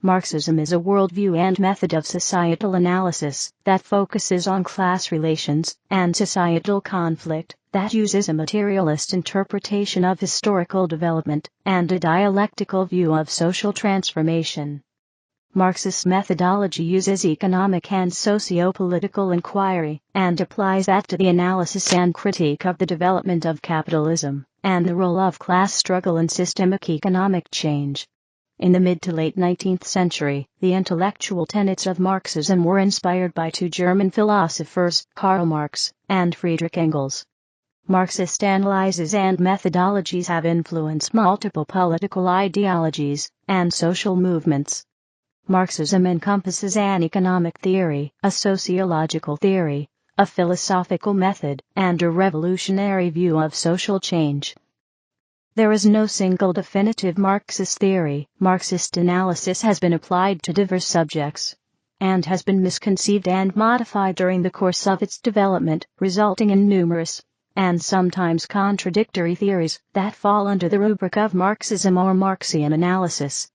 Marxism is a worldview and method of societal analysis that focuses on class relations and societal conflict, that uses a materialist interpretation of historical development and a dialectical view of social transformation. Marxist methodology uses economic and socio-political inquiry and applies that to the analysis and critique of the development of capitalism and the role of class struggle in systemic economic change. In the mid to late 19th century, the intellectual tenets of Marxism were inspired by two German philosophers, Karl Marx and Friedrich Engels. Marxist analyses and methodologies have influenced multiple political ideologies and social movements. Marxism encompasses an economic theory, a sociological theory, a philosophical method, and a revolutionary view of social change. There is no single definitive Marxist theory. Marxist analysis has been applied to diverse subjects and has been misconceived and modified during the course of its development, resulting in numerous and sometimes contradictory theories that fall under the rubric of Marxism or Marxian analysis.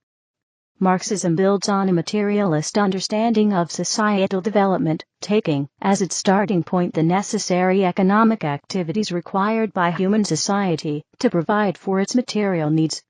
Marxism builds on a materialist understanding of societal development, taking as its starting point the necessary economic activities required by human society to provide for its material needs.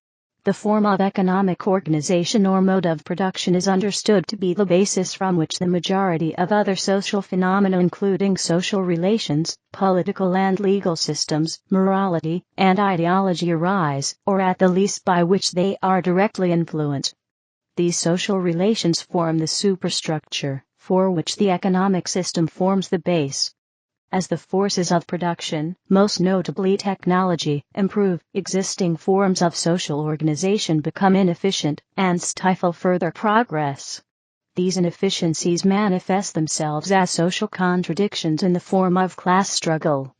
The form of economic organization or mode of production is understood to be the basis from which the majority of other social phenomena, including social relations, political and legal systems, morality, and ideology, arise, or at the least by which they are directly influenced. These social relations form the superstructure, for which the economic system forms the base. As the forces of production, most notably technology, improve, existing forms of social organization become inefficient and stifle further progress. These inefficiencies manifest themselves as social contradictions in the form of class struggle.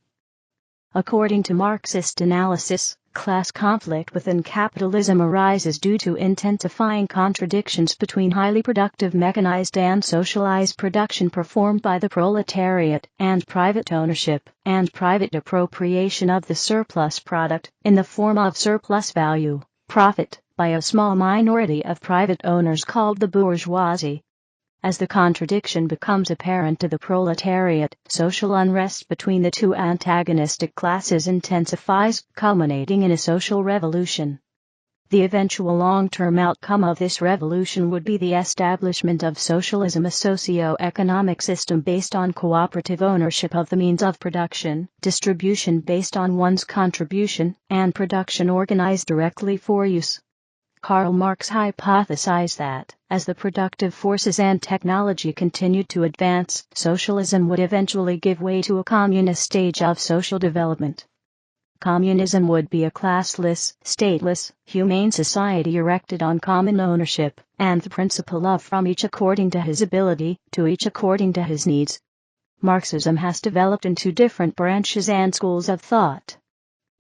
According to Marxist analysis, class conflict within capitalism arises due to intensifying contradictions between highly productive mechanized and socialized production performed by the proletariat and private ownership and private appropriation of the surplus product in the form of surplus value, profit, by a small minority of private owners called the bourgeoisie. As the contradiction becomes apparent to the proletariat, social unrest between the two antagonistic classes intensifies, culminating in a social revolution. The eventual long-term outcome of this revolution would be the establishment of socialism, a socio-economic system based on cooperative ownership of the means of production, distribution based on one's contribution, and production organized directly for use. Karl Marx hypothesized that, as the productive forces and technology continued to advance, socialism would eventually give way to a communist stage of social development. Communism would be a classless, stateless, humane society erected on common ownership, and the principle of from each according to his ability, to each according to his needs. Marxism has developed into different branches and schools of thought.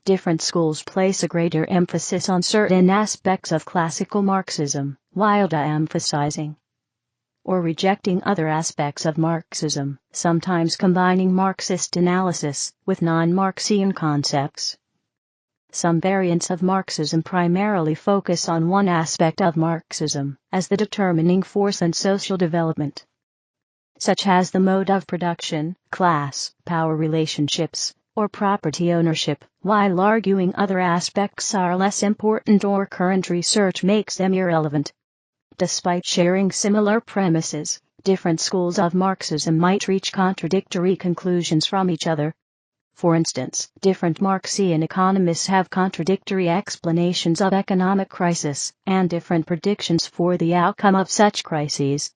Different schools place a greater emphasis on certain aspects of classical Marxism, while de-emphasizing or rejecting other aspects of Marxism, sometimes combining Marxist analysis with non-Marxian concepts. Some variants of Marxism primarily focus on one aspect of Marxism as the determining force in social development, such as the mode of production, class, power relationships, or property ownership, while arguing other aspects are less important or current research makes them irrelevant. Despite sharing similar premises, different schools of Marxism might reach contradictory conclusions from each other. For instance, different Marxian economists have contradictory explanations of economic crisis and different predictions for the outcome of such crises.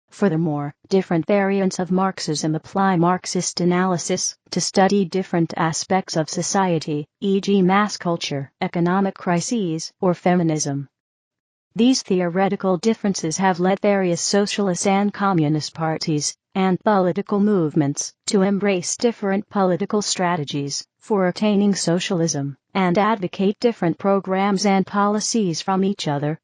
Furthermore, different variants of Marxism apply Marxist analysis to study different aspects of society, e.g. mass culture, economic crises, or feminism. These theoretical differences have led various socialist and communist parties and political movements to embrace different political strategies for attaining socialism and advocate different programs and policies from each other.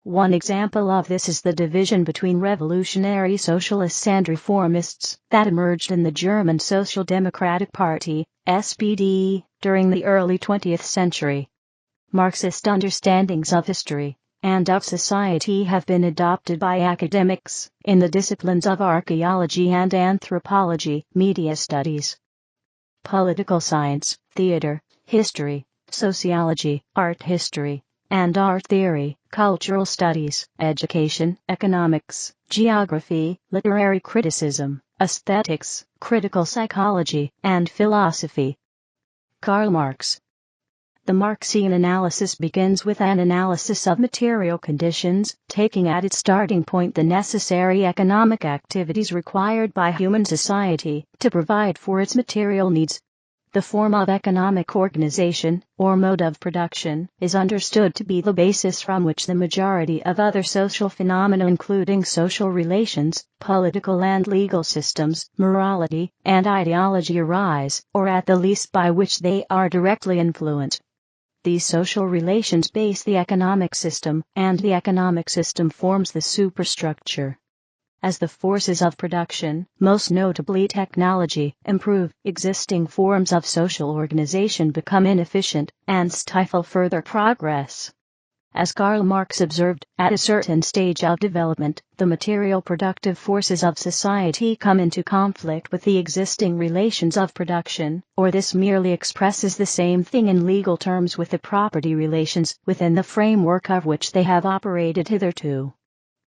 One example of this is the division between revolutionary socialists and reformists that emerged in the German Social Democratic Party, SPD, during the early 20th century. Marxist understandings of history and of society have been adopted by academics in the disciplines of archaeology and anthropology, media studies, political science, theater, history, sociology, art history, and art theory, cultural studies, education, economics, geography, literary criticism, aesthetics, critical psychology, and philosophy. Karl Marx. The Marxian analysis begins with an analysis of material conditions, taking at its starting point the necessary economic activities required by human society to provide for its material needs. The form of economic organization, or mode of production, is understood to be the basis from which the majority of other social phenomena including social relations, political and legal systems, morality, and ideology arise, or at the least by which they are directly influenced. These social relations base the economic system, and the economic system forms the superstructure. As the forces of production, most notably technology, improve, existing forms of social organization become inefficient, and stifle further progress. As Karl Marx observed, at a certain stage of development, the material productive forces of society come into conflict with the existing relations of production, or this merely expresses the same thing in legal terms with the property relations within the framework of which they have operated hitherto.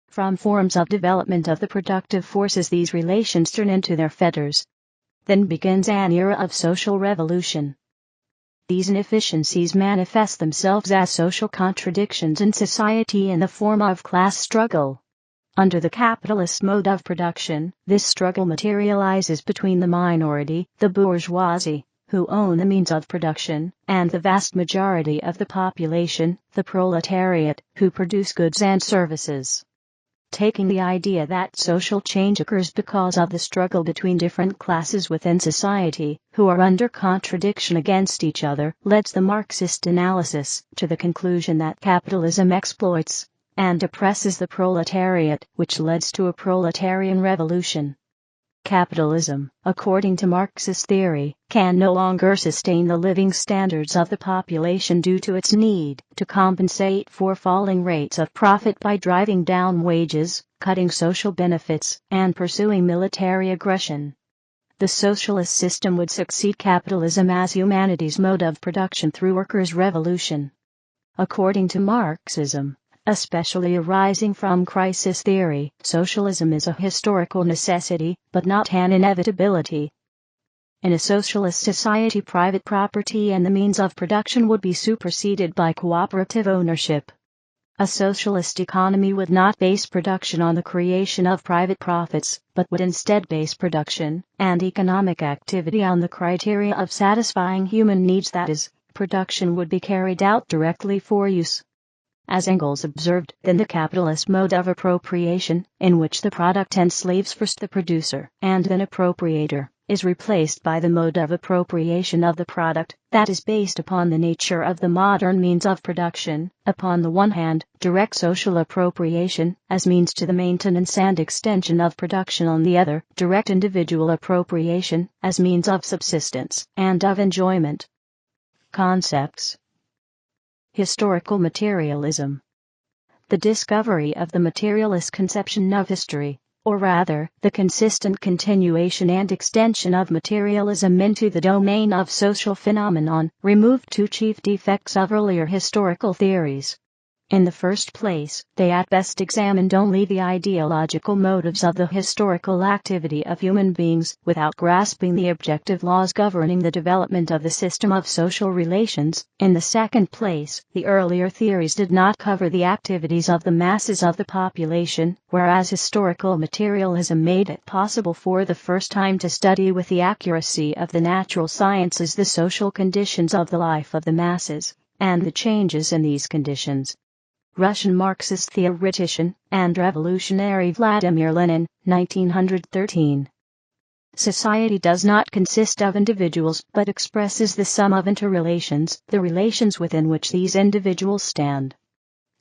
From forms of development of the productive forces these relations turn into their fetters. Then begins an era of social revolution. These inefficiencies manifest themselves as social contradictions in society in the form of class struggle. Under the capitalist mode of production, this struggle materializes between the minority, the bourgeoisie, who own the means of production, and the vast majority of the population, the proletariat, who produce goods and services. Taking the idea that social change occurs because of the struggle between different classes within society, who are under contradiction against each other, leads the Marxist analysis to the conclusion that capitalism exploits and oppresses the proletariat, which leads to a proletarian revolution. Capitalism, according to Marxist theory, can no longer sustain the living standards of the population due to its need to compensate for falling rates of profit by driving down wages, cutting social benefits, and pursuing military aggression. The socialist system would succeed capitalism as humanity's mode of production through workers' revolution. According to Marxism, especially arising from crisis theory, socialism is a historical necessity, but not an inevitability. In a socialist society, private property and the means of production would be superseded by cooperative ownership. A socialist economy would not base production on the creation of private profits, but would instead base production and economic activity on the criteria of satisfying human needs, that is, production would be carried out directly for use. As Engels observed, then the capitalist mode of appropriation, in which the product enslaves first the producer and then appropriator, is replaced by the mode of appropriation of the product, that is based upon the nature of the modern means of production, upon the one hand, direct social appropriation, as means to the maintenance and extension of production, on the other, direct individual appropriation, as means of subsistence and of enjoyment. Concepts. Historical materialism. The discovery of the materialist conception of history, or rather, the consistent continuation and extension of materialism into the domain of social phenomenon, removed two chief defects of earlier historical theories. In the first place, they at best examined only the ideological motives of the historical activity of human beings, without grasping the objective laws governing the development of the system of social relations. In the second place, the earlier theories did not cover the activities of the masses of the population, whereas historical materialism made it possible for the first time to study with the accuracy of the natural sciences the social conditions of the life of the masses, and the changes in these conditions. Russian Marxist theoretician and revolutionary Vladimir Lenin, 1913. Society does not consist of individuals but expresses the sum of interrelations, the relations within which these individuals stand.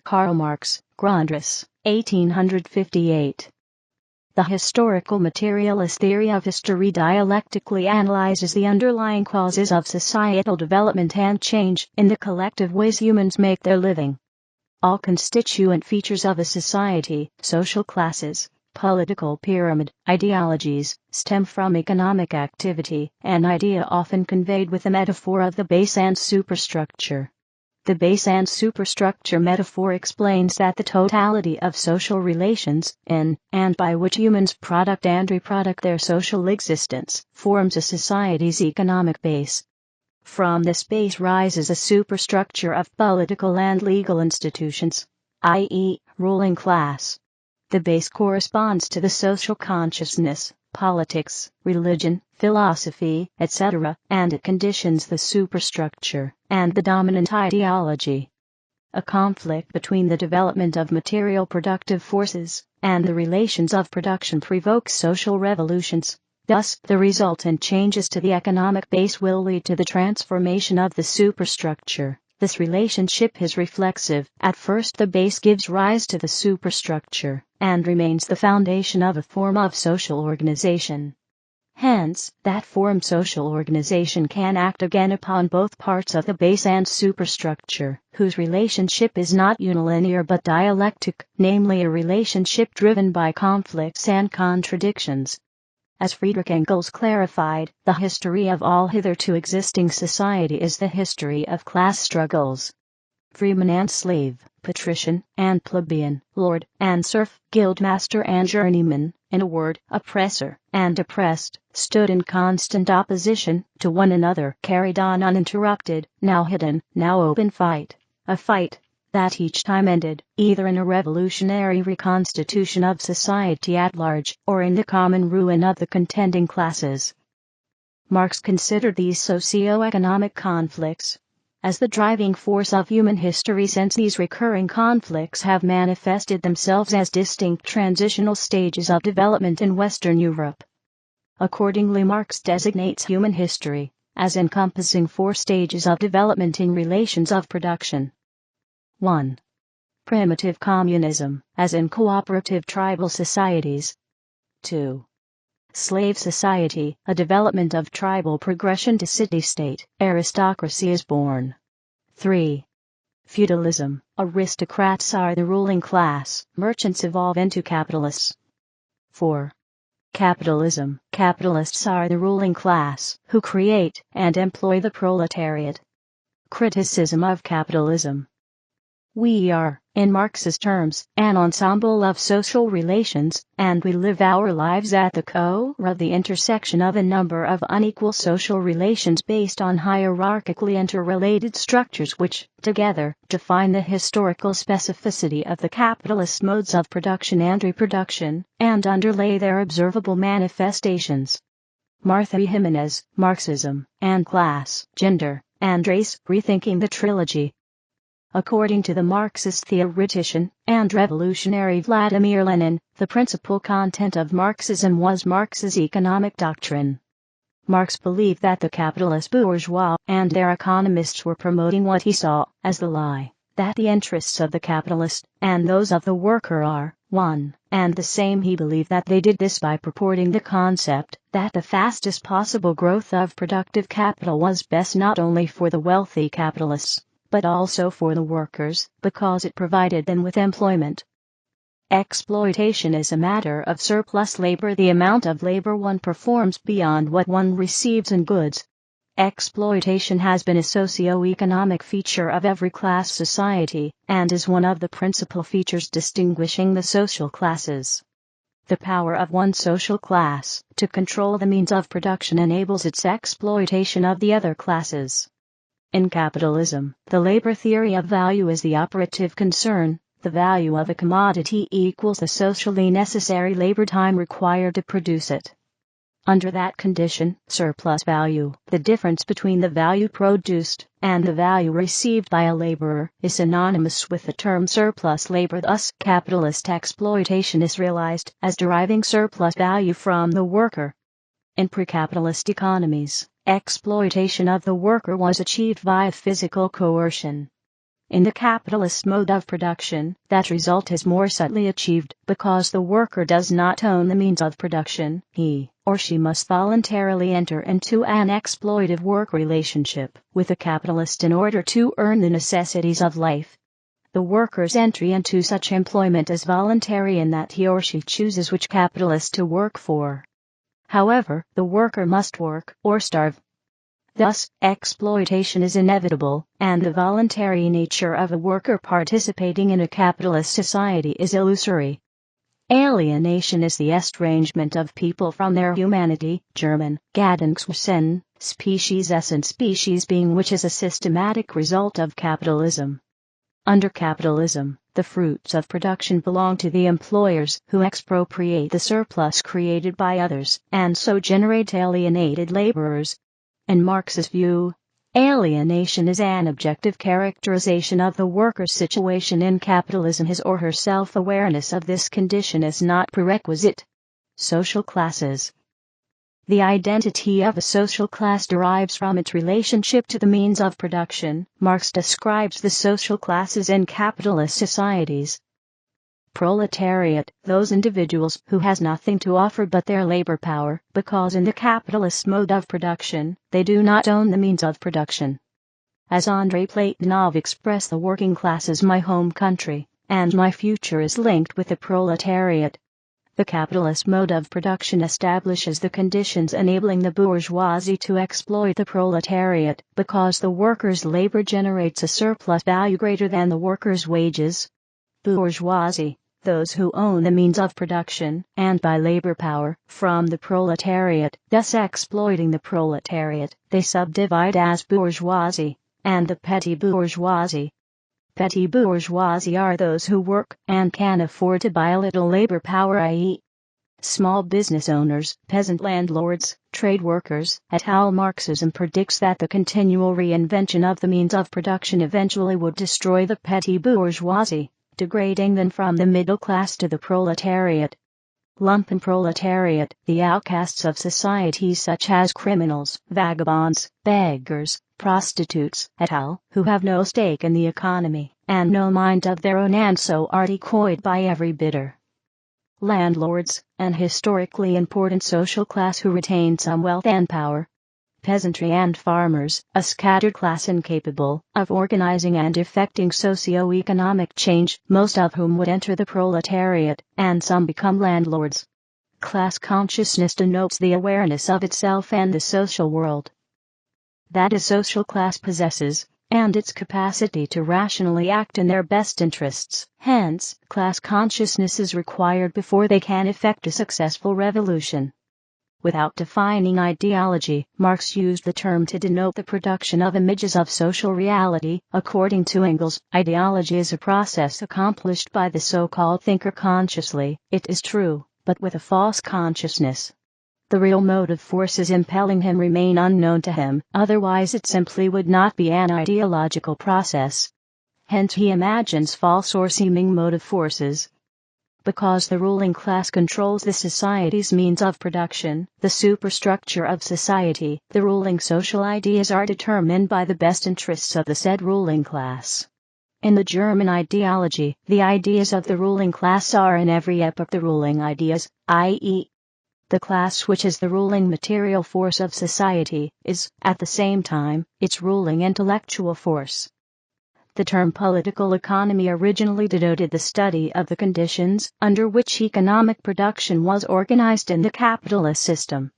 Karl Marx, Grundriss, 1858. The historical materialist theory of history dialectically analyzes the underlying causes of societal development and change in the collective ways humans make their living. All constituent features of a society, social classes, political pyramid, ideologies, stem from economic activity, an idea often conveyed with the metaphor of the base and superstructure. The base and superstructure metaphor explains that the totality of social relations, in and by which humans product and reproduct their social existence, forms a society's economic base. From this base rises a superstructure of political and legal institutions, i.e., ruling class. The base corresponds to the social consciousness, politics, religion, philosophy, etc., and it conditions the superstructure and the dominant ideology. A conflict between the development of material productive forces and the relations of production provokes social revolutions. Thus, the resultant changes to the economic base will lead to the transformation of the superstructure. This relationship is reflexive. At first the base gives rise to the superstructure, and remains the foundation of a form of social organization. Hence, that form social organization can act again upon both parts of the base and superstructure, whose relationship is not unilinear but dialectic, namely a relationship driven by conflicts and contradictions. As Friedrich Engels clarified, the history of all hitherto existing society is the history of class struggles. Freeman and slave, patrician and plebeian, lord and serf, guildmaster and journeyman, in a word, oppressor and oppressed, stood in constant opposition to one another, carried on uninterrupted, now hidden, now open fight. A fight that each time ended, either in a revolutionary reconstitution of society at large, or in the common ruin of the contending classes. Marx considered these socio-economic conflicts as the driving force of human history, since these recurring conflicts have manifested themselves as distinct transitional stages of development in Western Europe. Accordingly, Marx designates human history as encompassing 4 stages of development in relations of production. 1. Primitive communism, as in cooperative tribal societies. 2. Slave society, a development of tribal progression to city-state, aristocracy is born. 3. Feudalism, aristocrats are the ruling class, merchants evolve into capitalists. 4. Capitalism, capitalists are the ruling class, who create and employ the proletariat. Criticism of capitalism. We are, in Marx's terms, an ensemble of social relations, and we live our lives at the core of the intersection of a number of unequal social relations based on hierarchically interrelated structures which, together, define the historical specificity of the capitalist modes of production and reproduction, and underlay their observable manifestations. Martha Jimenez, Marxism, and Class, Gender, and Race, Rethinking the Trilogy. According to the Marxist theoretician and revolutionary Vladimir Lenin, the principal content of Marxism was Marx's economic doctrine. Marx believed that the capitalist bourgeois and their economists were promoting what he saw as the lie, that the interests of the capitalist and those of the worker are one and the same. He believed that they did this by purporting the concept that the fastest possible growth of productive capital was best not only for the wealthy capitalists, but also for the workers, because it provided them with employment. Exploitation is a matter of surplus labor, the amount of labor one performs beyond what one receives in goods. Exploitation has been a socio-economic feature of every class society, and is one of the principal features distinguishing the social classes. The power of one social class to control the means of production enables its exploitation of the other classes. In capitalism, the labor theory of value is the operative concern. The value of a commodity equals the socially necessary labor time required to produce it. Under that condition, surplus value, the difference between the value produced and the value received by a laborer, is synonymous with the term surplus labor. Thus, capitalist exploitation is realized as deriving surplus value from the worker. In pre-capitalist economies, exploitation of the worker was achieved via physical coercion. In the capitalist mode of production, that result is more subtly achieved, because the worker does not own the means of production. He or she must voluntarily enter into an exploitive work relationship with the capitalist in order to earn the necessities of life. The worker's entry into such employment is voluntary in that he or she chooses which capitalist to work for. However, the worker must work or starve. Thus, exploitation is inevitable, and the voluntary nature of a worker participating in a capitalist society is illusory. Alienation is the estrangement of people from their humanity, German, Gattungswesen, species and species being, which is a systematic result of capitalism. Under capitalism, the fruits of production belong to the employers, who expropriate the surplus created by others, and so generate alienated laborers. In Marx's view, alienation is an objective characterization of the worker's situation in capitalism. His or her self-awareness of this condition is not prerequisite. Social classes. The identity of a social class derives from its relationship to the means of production. Marx describes the social classes in capitalist societies. Proletariat, those individuals who has nothing to offer but their labor power, because in the capitalist mode of production, they do not own the means of production. As Andrei Platonov expressed, the working class is my home country, and my future is linked with the proletariat. The capitalist mode of production establishes the conditions enabling the bourgeoisie to exploit the proletariat, because the worker's labor generates a surplus value greater than the worker's wages. Bourgeoisie, those who own the means of production, and buy labor power, from the proletariat, thus exploiting the proletariat, they subdivide as bourgeoisie, and the petty bourgeoisie. Petty bourgeoisie are those who work, and can afford to buy a little labor power, i.e. small business owners, peasant landlords, trade workers, et al. Marxism predicts that the continual reinvention of the means of production eventually would destroy the petty bourgeoisie, degrading them from the middle class to the proletariat. Lumpenproletariat, the outcasts of society such as criminals, vagabonds, beggars, prostitutes, et al., who have no stake in the economy, and no mind of their own, and so are decoyed by every bidder. Landlords, an historically important social class who retain some wealth and power. Peasantry and farmers, a scattered class incapable of organizing and effecting socio-economic change, most of whom would enter the proletariat, and some become landlords. Class consciousness denotes the awareness of itself and the social world that a social class possesses, and its capacity to rationally act in their best interests. Hence, class consciousness is required before they can effect a successful revolution. Without defining ideology, Marx used the term to denote the production of images of social reality. According to Engels, ideology is a process accomplished by the so-called thinker consciously, it is true, but with a false consciousness. The real motive forces impelling him remain unknown to him, otherwise it simply would not be an ideological process. Hence he imagines false or seeming motive forces. Because the ruling class controls the society's means of production, the superstructure of society, the ruling social ideas are determined by the best interests of the said ruling class. In the German ideology, the ideas of the ruling class are in every epoch the ruling ideas, i.e., the class which is the ruling material force of society, is, at the same time, its ruling intellectual force. The term political economy originally denoted the study of the conditions under which economic production was organized in the capitalist system.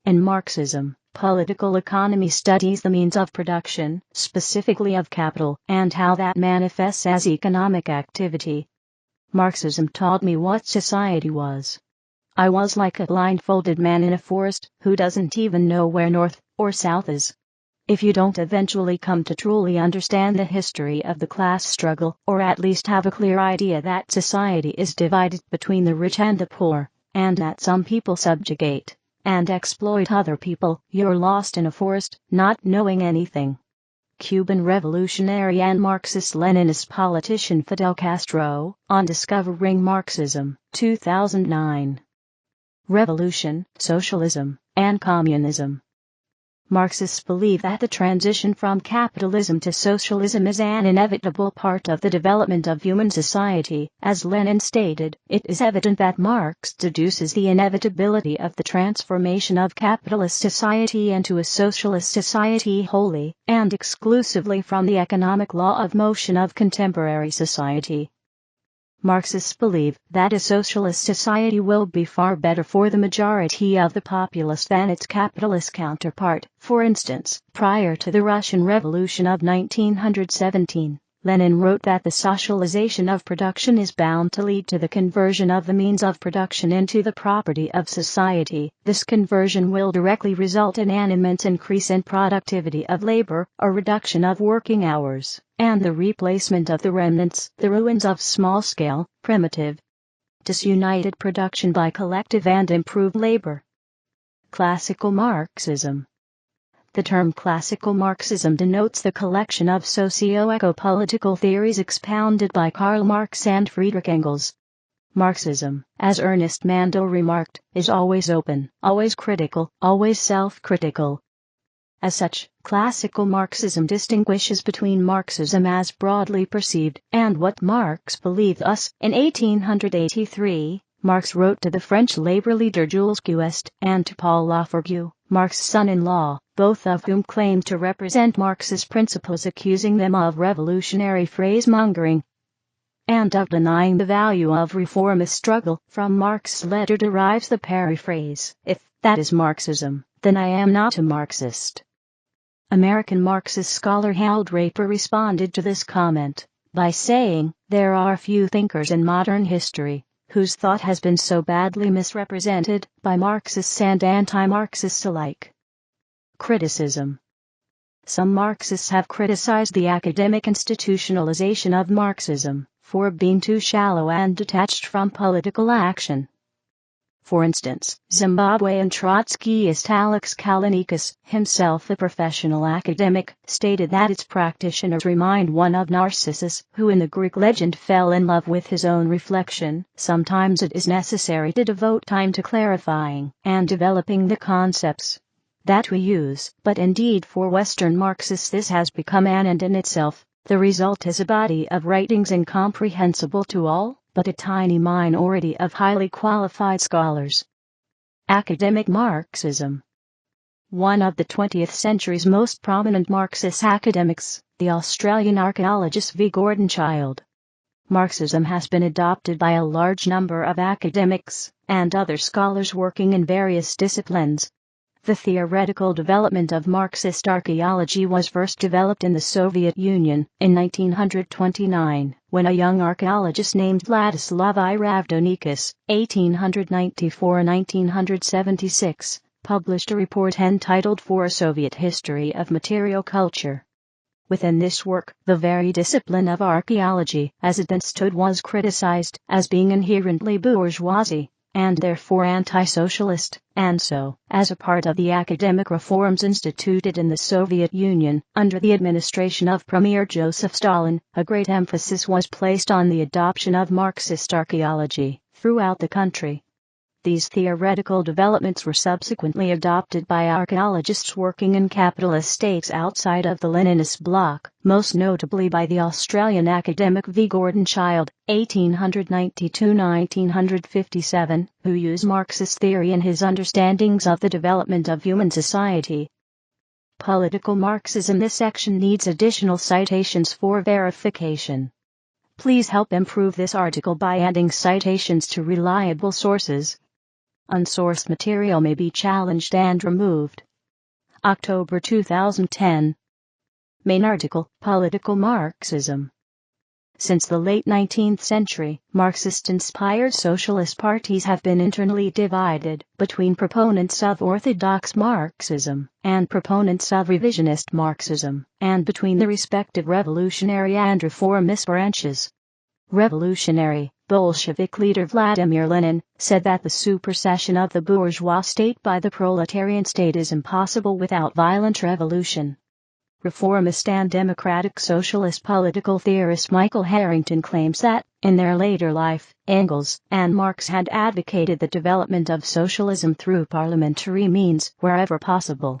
In Marxism, political economy studies the means of production, specifically of capital, and how that manifests as economic activity. Marxism taught me what society was. I was like a blindfolded man in a forest who doesn't even know where north or south is. If you don't eventually come to truly understand the history of the class struggle, or at least have a clear idea that society is divided between the rich and the poor, and that some people subjugate and exploit other people, you're lost in a forest, not knowing anything. Cuban revolutionary and Marxist-Leninist politician Fidel Castro, on Discovering Marxism, 2009. Revolution, Socialism, and Communism. Marxists believe that the transition from capitalism to socialism is an inevitable part of the development of human society. As Lenin stated, it is evident that Marx deduces the inevitability of the transformation of capitalist society into a socialist society wholly and exclusively from the economic law of motion of contemporary society. Marxists believe that a socialist society will be far better for the majority of the populace than its capitalist counterpart. For instance, prior to the Russian Revolution of 1917, Lenin wrote that the socialization of production is bound to lead to the conversion of the means of production into the property of society. This conversion will directly result in an immense increase in productivity of labor, a reduction of working hours, and the replacement of the remnants, the ruins of small-scale, primitive, disunited production by collective and improved labor. Classical Marxism. The term classical Marxism denotes the collection of socio-eco-political theories expounded by Karl Marx and Friedrich Engels. Marxism, as Ernest Mandel remarked, is always open, always critical, always self-critical. As such, classical Marxism distinguishes between Marxism as broadly perceived and what Marx believed. Thus, in 1883, Marx wrote to the French labor leader Jules Guesde and to Paul Laforgue, Marx's son-in-law, both of whom claimed to represent Marx's principles, accusing them of revolutionary phrase-mongering and of denying the value of reformist struggle. From Marx's letter derives the paraphrase, "If that is Marxism, then I am not a Marxist." American Marxist scholar Hal Draper responded to this comment by saying, "There are few thinkers in modern history whose thought has been so badly misrepresented by Marxists and anti-Marxists alike." Criticism. Some Marxists have criticized the academic institutionalization of Marxism for being too shallow and detached from political action. For instance, Zimbabwean Trotskyist Alex Kalanikas, himself a professional academic, stated that its practitioners remind one of Narcissus, who in the Greek legend fell in love with his own reflection. Sometimes it is necessary to devote time to clarifying and developing the concepts that we use, but indeed for Western Marxists this has become an end in itself. The result is a body of writings incomprehensible to all but a tiny minority of highly qualified scholars. Academic Marxism. One of the 20th century's most prominent Marxist academics, the Australian archaeologist V. Gordon Childe. Marxism has been adopted by a large number of academics and other scholars working in various disciplines. The theoretical development of Marxist archaeology was first developed in the Soviet Union in 1929, when a young archaeologist named Vladislav I. Ravdonikas, 1894-1976, published a report entitled For a Soviet History of Material Culture. Within this work, the very discipline of archaeology, as it then stood, was criticized as being inherently bourgeoisie and therefore anti-socialist, and so, as a part of the academic reforms instituted in the Soviet Union, under the administration of Premier Joseph Stalin, a great emphasis was placed on the adoption of Marxist archaeology throughout the country. These theoretical developments were subsequently adopted by archaeologists working in capitalist states outside of the Leninist bloc, most notably by the Australian academic V. Gordon Childe, 1892-1957, who used Marxist theory in his understandings of the development of human society. Political Marxism. This section needs additional citations for verification. Please help improve this article by adding citations to reliable sources. Unsourced material may be challenged and removed. October 2010. Main article, Political Marxism. Since the late 19th century, Marxist-inspired socialist parties have been internally divided between proponents of orthodox Marxism and proponents of revisionist Marxism, and between the respective revolutionary and reformist branches. Revolutionary Bolshevik leader Vladimir Lenin said that the supersession of the bourgeois state by the proletarian state is impossible without violent revolution. Reformist and democratic socialist political theorist Michael Harrington claims that, in their later life, Engels and Marx had advocated the development of socialism through parliamentary means wherever possible.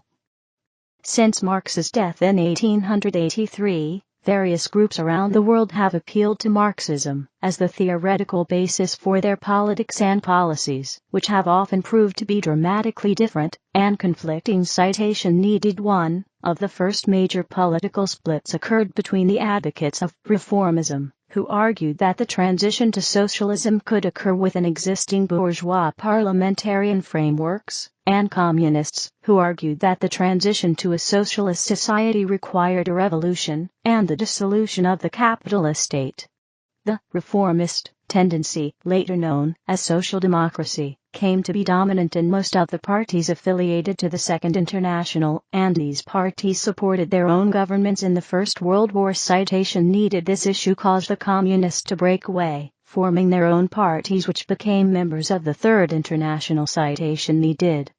Since Marx's death in 1883, various groups around the world have appealed to Marxism as the theoretical basis for their politics and policies, which have often proved to be dramatically different and conflicting. Citation needed. One of the first major political splits occurred between the advocates of reformism, who argued that the transition to socialism could occur within existing bourgeois parliamentarian frameworks, and communists, who argued that the transition to a socialist society required a revolution and the dissolution of the capitalist state. The reformist tendency, later known as social democracy, came to be dominant in most of the parties affiliated to the Second International, and these parties supported their own governments in the First World War. Citation needed. This issue caused the communists to break away, forming their own parties which became members of the Third International. Citation needed.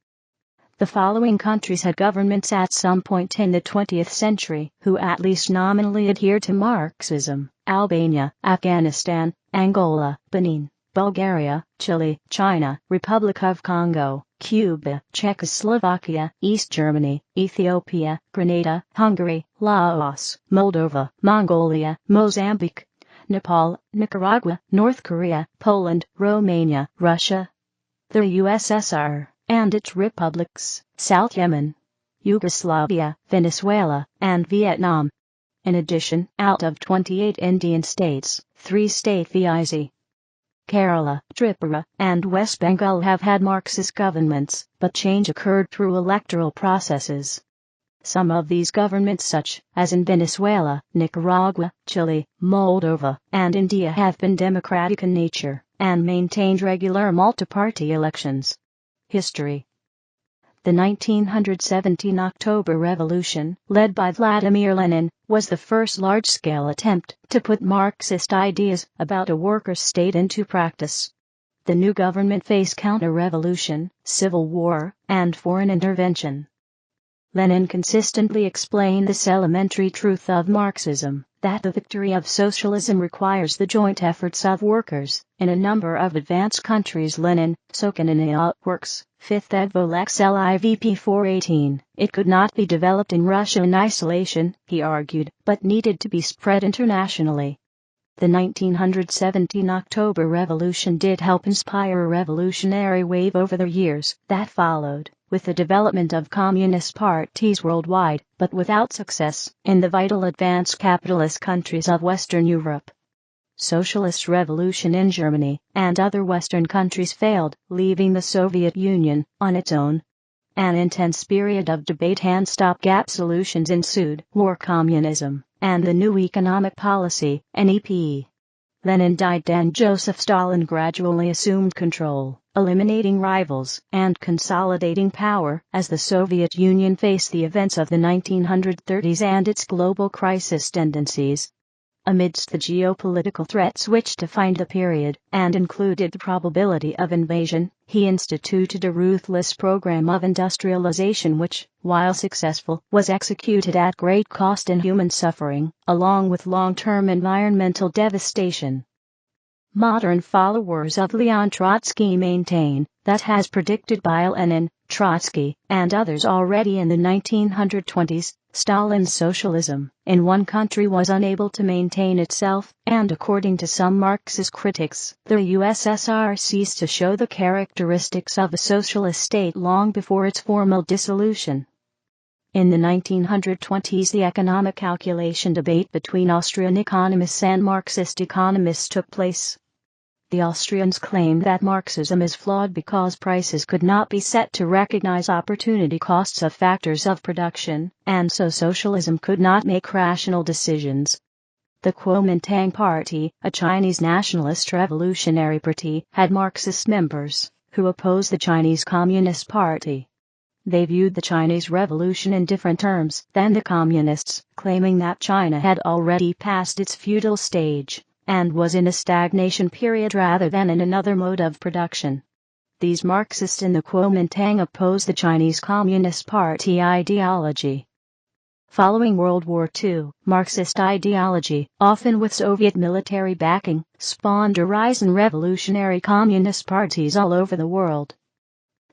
The following countries had governments at some point in the 20th century who at least nominally adhered to Marxism: Albania, Afghanistan, Angola, Benin, Bulgaria, Chile, China, Republic of Congo, Cuba, Czechoslovakia, East Germany, Ethiopia, Grenada, Hungary, Laos, Moldova, Mongolia, Mozambique, Nepal, Nicaragua, North Korea, Poland, Romania, Russia, the USSR and its republics, South Yemen, Yugoslavia, Venezuela, and Vietnam. In addition, out of 28 Indian states, 3 state VIC, Kerala, Tripura, and West Bengal have had Marxist governments, but change occurred through electoral processes. Some of these governments, such as in Venezuela, Nicaragua, Chile, Moldova, and India, have been democratic in nature and maintained regular multi-party elections. History. The 1917 October Revolution, led by Vladimir Lenin, was the first large-scale attempt to put Marxist ideas about a workers' state into practice. The new government faced counter-revolution, civil war, and foreign intervention. Lenin consistently explained this elementary truth of Marxism, that the victory of socialism requires the joint efforts of workers. In a number of advanced countries, Lenin, Sokoninaya works, 5th ed. Volex LIVP 418. It could not be developed in Russia in isolation, he argued, but needed to be spread internationally. The 1917 October Revolution did help inspire a revolutionary wave over the years that followed, with the development of communist parties worldwide, but without success in the vital advanced capitalist countries of Western Europe. Socialist revolution in Germany and other Western countries failed, leaving the Soviet Union on its own. An intense period of debate and stopgap solutions ensued: war, communism, and the new economic policy, NEP. Lenin died and Joseph Stalin gradually assumed control, eliminating rivals and consolidating power as the Soviet Union faced the events of the 1930s and its global crisis tendencies. Amidst the geopolitical threats which defined the period, and included the probability of invasion, he instituted a ruthless program of industrialization which, while successful, was executed at great cost and human suffering, along with long-term environmental devastation. Modern followers of Leon Trotsky maintain that, as predicted by Lenin, Trotsky, and others already in the 1920s, Stalin's socialism in one country was unable to maintain itself, and according to some Marxist critics, the USSR ceased to show the characteristics of a socialist state long before its formal dissolution. In the 1920s, the economic calculation debate between Austrian economists and Marxist economists took place. The Austrians claimed that Marxism is flawed because prices could not be set to recognize opportunity costs of factors of production, and so socialism could not make rational decisions. The Kuomintang Party, a Chinese nationalist revolutionary party, had Marxist members who opposed the Chinese Communist Party. They viewed the Chinese Revolution in different terms than the communists, claiming that China had already passed its feudal stage and was in a stagnation period rather than in another mode of production. These Marxists in the Kuomintang opposed the Chinese Communist Party ideology. Following World War II, Marxist ideology, often with Soviet military backing, spawned a rise in revolutionary communist parties all over the world.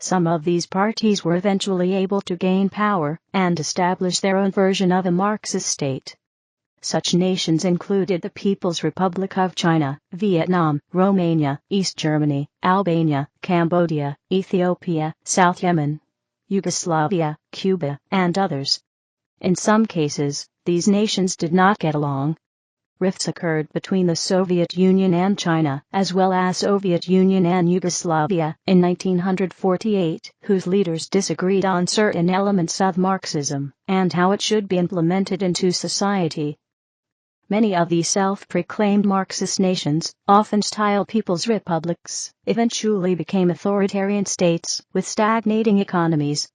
Some of these parties were eventually able to gain power and establish their own version of a Marxist state. Such nations included the People's Republic of China, Vietnam, Romania, East Germany, Albania, Cambodia, Ethiopia, South Yemen, Yugoslavia, Cuba, and others. In some cases, these nations did not get along. Rifts occurred between the Soviet Union and China, as well as Soviet Union and Yugoslavia, in 1948, whose leaders disagreed on certain elements of Marxism and how it should be implemented into society. Many of these self-proclaimed Marxist nations, often styled people's republics, eventually became authoritarian states with stagnating economies.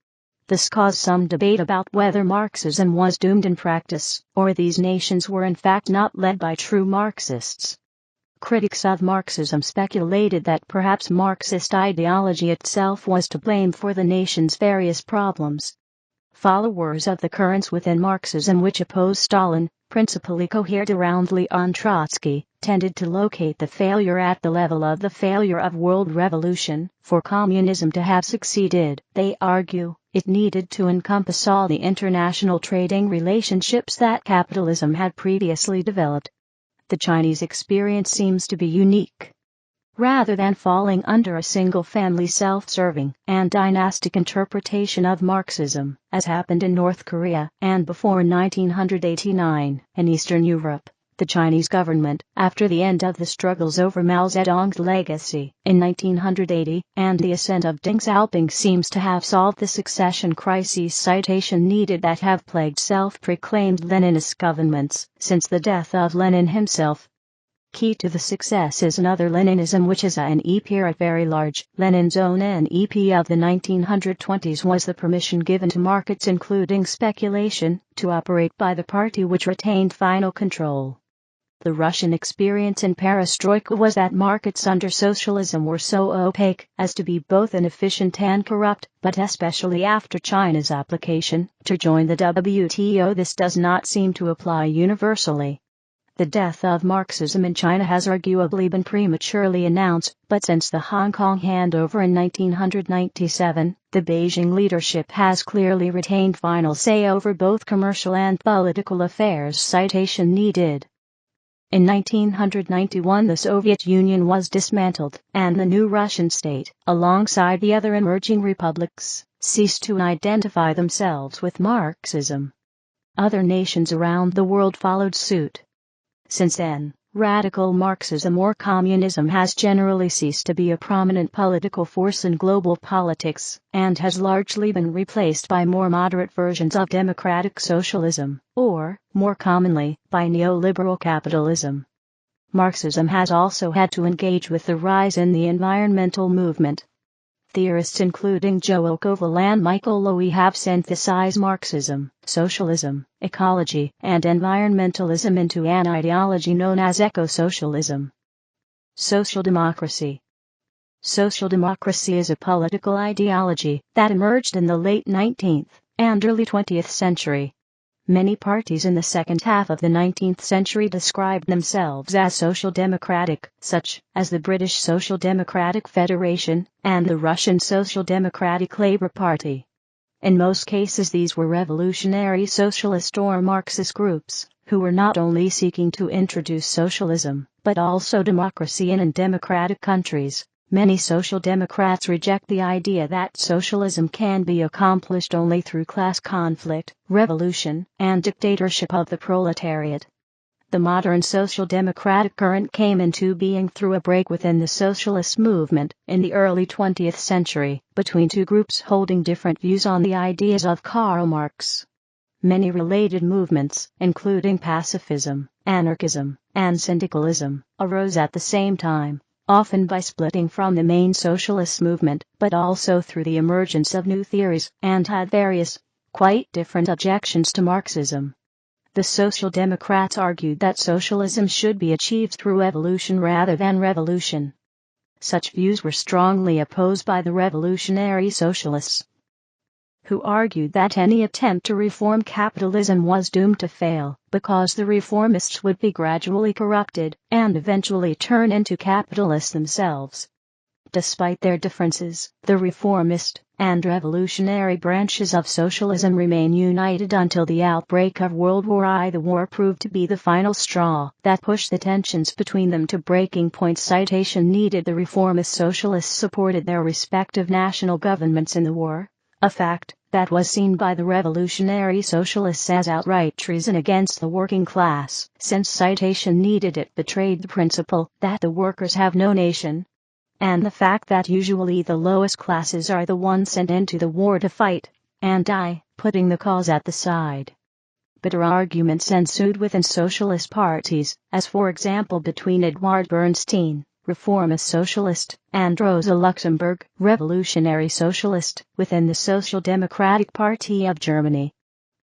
This caused some debate about whether Marxism was doomed in practice, or these nations were in fact not led by true Marxists. Critics of Marxism speculated that perhaps Marxist ideology itself was to blame for the nation's various problems. Followers of the currents within Marxism which opposed Stalin, principally cohered around Leon Trotsky, tended to locate the failure at the level of the failure of world revolution. For communism to have succeeded, they argue, it needed to encompass all the international trading relationships that capitalism had previously developed. The Chinese experience seems to be unique. Rather than falling under a single-family self-serving and dynastic interpretation of Marxism, as happened in North Korea and before 1989 in Eastern Europe, the Chinese government, after the end of the struggles over Mao Zedong's legacy in 1980 and the ascent of Deng Xiaoping, seems to have solved the succession crises citation needed that have plagued self-proclaimed Leninist governments since the death of Lenin himself. Key to the success is another Leninism, which is a NEP at very large. Lenin's own NEP of the 1920s was the permission given to markets, including speculation, to operate by the party which retained final control. The Russian experience in perestroika was that markets under socialism were so opaque as to be both inefficient and corrupt, but especially after China's application to join the WTO, this does not seem to apply universally. The death of Marxism in China has arguably been prematurely announced, but since the Hong Kong handover in 1997, the Beijing leadership has clearly retained final say over both commercial and political affairs citation needed. In 1991 the Soviet Union was dismantled, and the new Russian state, alongside the other emerging republics, ceased to identify themselves with Marxism. Other nations around the world followed suit. Since then, radical Marxism or communism has generally ceased to be a prominent political force in global politics, and has largely been replaced by more moderate versions of democratic socialism, or, more commonly, by neoliberal capitalism. Marxism has also had to engage with the rise in the environmental movement. Theorists including Joel Koval and Michael Lowy have synthesized Marxism, socialism, ecology, and environmentalism into an ideology known as eco-socialism. Social democracy. Social democracy is a political ideology that emerged in the late 19th and early 20th century. Many parties in the second half of the 19th century described themselves as social democratic, such as the British Social Democratic Federation and the Russian Social Democratic Labour Party. In most cases these were revolutionary socialist or Marxist groups, who were not only seeking to introduce socialism, but also democracy in democratic countries. Many social democrats reject the idea that socialism can be accomplished only through class conflict, revolution, and dictatorship of the proletariat. The modern social democratic current came into being through a break within the socialist movement in the early 20th century, between two groups holding different views on the ideas of Karl Marx. Many related movements, including pacifism, anarchism, and syndicalism, arose at the same time, often by splitting from the main socialist movement, but also through the emergence of new theories, and had various, quite different objections to Marxism. The Social Democrats argued that socialism should be achieved through evolution rather than revolution. Such views were strongly opposed by the revolutionary socialists, who argued that any attempt to reform capitalism was doomed to fail, because the reformists would be gradually corrupted and eventually turn into capitalists themselves. despite their differences, the reformist and revolutionary branches of socialism remain united until the outbreak of World War I. The war proved to be the final straw that pushed the tensions between them to breaking point. Citation needed. The reformist socialists supported their respective national governments in the war, a fact that was seen by the revolutionary socialists as outright treason against the working class, since citation needed it betrayed the principle that the workers have no nation, and the fact that usually the lowest classes are the ones sent into the war to fight and die, putting the cause at the side. Bitter arguments ensued within socialist parties, as for example between Edward Bernstein, reformist socialist, and Rosa Luxemburg, revolutionary socialist, within the Social Democratic Party of Germany.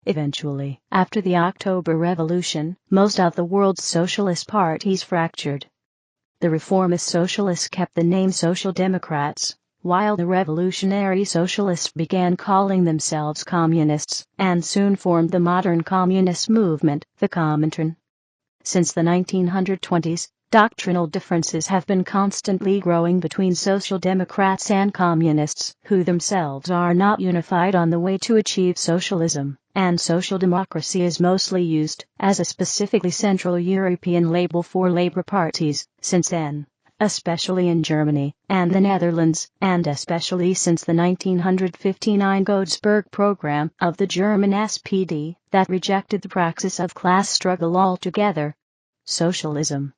Eventually, after the October Revolution, most of the world's socialist parties fractured. The reformist socialists kept the name Social Democrats, while the revolutionary socialists began calling themselves communists, and soon formed the modern communist movement, the Comintern. Since the 1920s, doctrinal differences have been constantly growing between social democrats and communists, who themselves are not unified on the way to achieve socialism, and social democracy is mostly used as a specifically Central European label for labor parties since then, especially in Germany and the Netherlands, and especially since the 1959 Godesberg program of the German SPD that rejected the praxis of class struggle altogether. Socialism.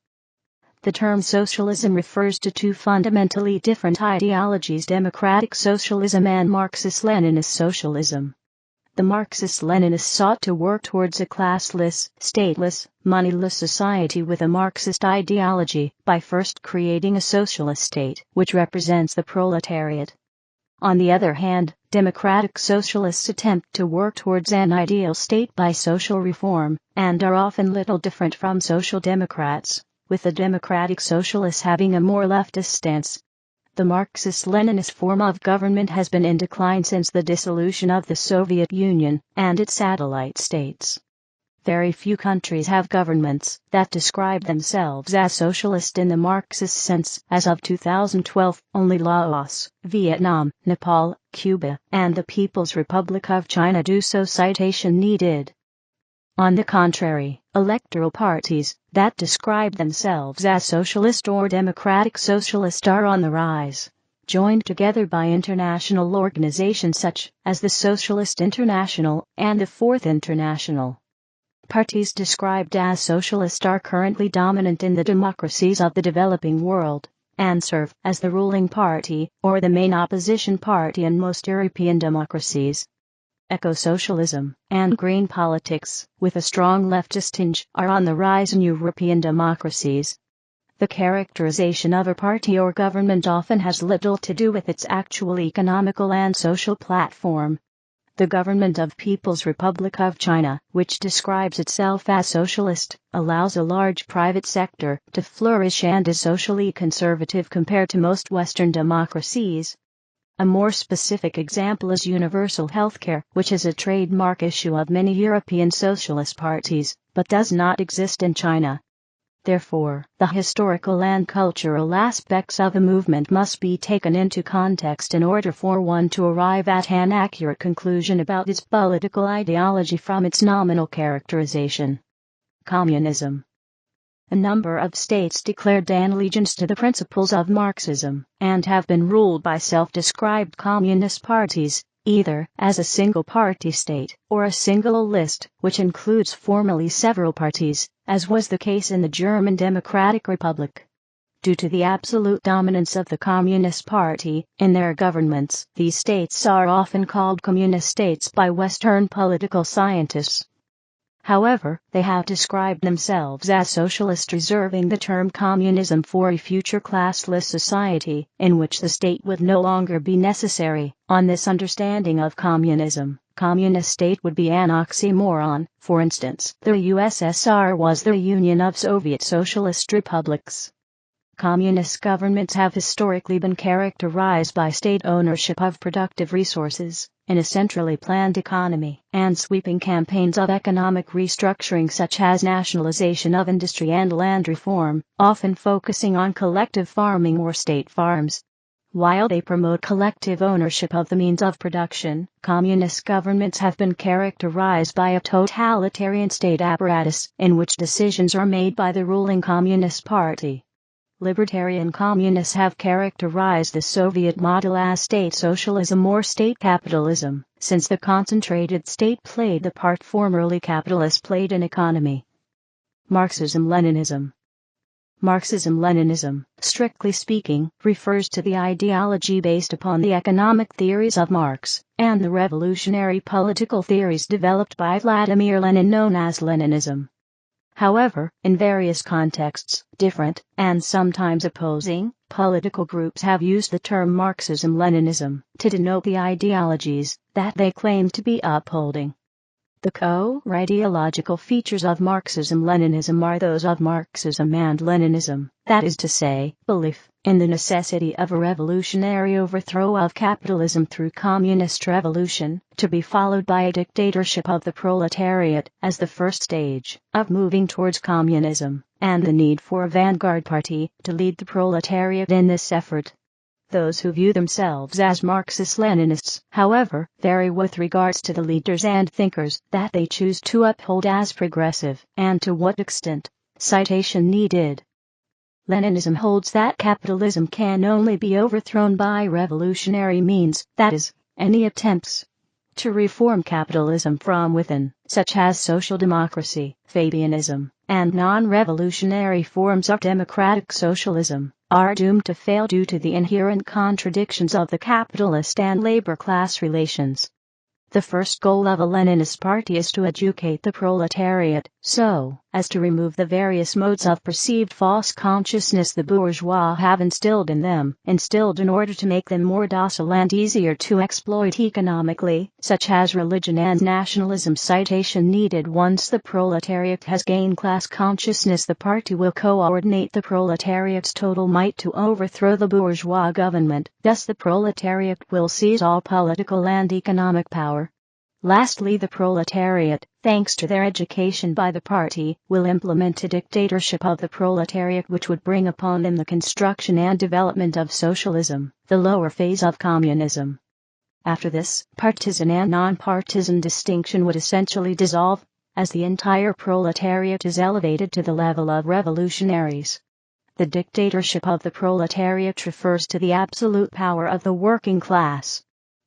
The term socialism refers to two fundamentally different ideologies: democratic socialism and Marxist-Leninist socialism. The Marxist-Leninists sought to work towards a classless, stateless, moneyless society with a Marxist ideology by first creating a socialist state which represents the proletariat. On the other hand, democratic socialists attempt to work towards an ideal state by social reform, and are often little different from social democrats, with the democratic socialists having a more leftist stance. The Marxist-Leninist form of government has been in decline since the dissolution of the Soviet Union and its satellite states. Very few countries have governments that describe themselves as socialist in the Marxist sense. As of 2012, only Laos, Vietnam, Nepal, Cuba, and the People's Republic of China do so. Citation needed. On the contrary, electoral parties that describe themselves as socialist or democratic socialist are on the rise, joined together by international organizations such as the Socialist International and the Fourth International. Parties described as socialist are currently dominant in the democracies of the developing world, and serve as the ruling party or the main opposition party in most European democracies. Eco-socialism and green politics, with a strong leftist tinge, are on the rise in European democracies. The characterization of a party or government often has little to do with its actual economical and social platform. The government of People's Republic of China, which describes itself as socialist, allows a large private sector to flourish and is socially conservative compared to most Western democracies. A more specific example is universal healthcare, which is a trademark issue of many European socialist parties, but does not exist in China. Therefore, the historical and cultural aspects of a movement must be taken into context in order for one to arrive at an accurate conclusion about its political ideology from its nominal characterization. Communism. A number of states declared an allegiance to the principles of Marxism, and have been ruled by self-described communist parties, either as a single-party state or a single list, which includes formally several parties, as was the case in the German Democratic Republic. Due to the absolute dominance of the Communist Party in their governments, these states are often called communist states by Western political scientists. However, they have described themselves as socialist, reserving the term communism for a future classless society, in which the state would no longer be necessary. On this understanding of communism, communist state would be an oxymoron. For instance, the USSR was the Union of Soviet Socialist Republics. Communist governments have historically been characterized by state ownership of productive resources, in a centrally planned economy, and sweeping campaigns of economic restructuring such as nationalization of industry and land reform, often focusing on collective farming or state farms. While they promote collective ownership of the means of production, communist governments have been characterized by a totalitarian state apparatus in which decisions are made by the ruling Communist Party. Libertarian communists have characterized the Soviet model as state socialism or state capitalism, since the concentrated state played the part formerly capitalists played in economy. Marxism-Leninism. Marxism-Leninism, strictly speaking, refers to the ideology based upon the economic theories of Marx, and the revolutionary political theories developed by Vladimir Lenin known as Leninism. However, in various contexts, different, and sometimes opposing, political groups have used the term Marxism-Leninism to denote the ideologies that they claim to be upholding. The core ideological features of Marxism-Leninism are those of Marxism and Leninism, that is to say, belief in the necessity of a revolutionary overthrow of capitalism through communist revolution, to be followed by a dictatorship of the proletariat as the first stage of moving towards communism, and the need for a vanguard party to lead the proletariat in this effort. Those who view themselves as Marxist-Leninists, however, vary with regards to the leaders and thinkers that they choose to uphold as progressive, and to what extent. Citation needed. Leninism holds that capitalism can only be overthrown by revolutionary means, that is, any attempts to reform capitalism from within, such as social democracy, Fabianism, and non-revolutionary forms of democratic socialism, are doomed to fail due to the inherent contradictions of the capitalist and labor class relations. The first goal of a Leninist party is to educate the proletariat, so as to remove the various modes of perceived false consciousness the bourgeois have instilled in them, instilled in order to make them more docile and easier to exploit economically, such as religion and nationalism. Citation needed. Once the proletariat has gained class consciousness, the party will coordinate the proletariat's total might to overthrow the bourgeois government. Thus the proletariat will seize all political and economic power. Lastly, the proletariat, thanks to their education by the party, will implement a dictatorship of the proletariat which would bring upon them the construction and development of socialism, the lower phase of communism. After this, partisan and non-partisan distinction would essentially dissolve, as the entire proletariat is elevated to the level of revolutionaries. The dictatorship of the proletariat refers to the absolute power of the working class.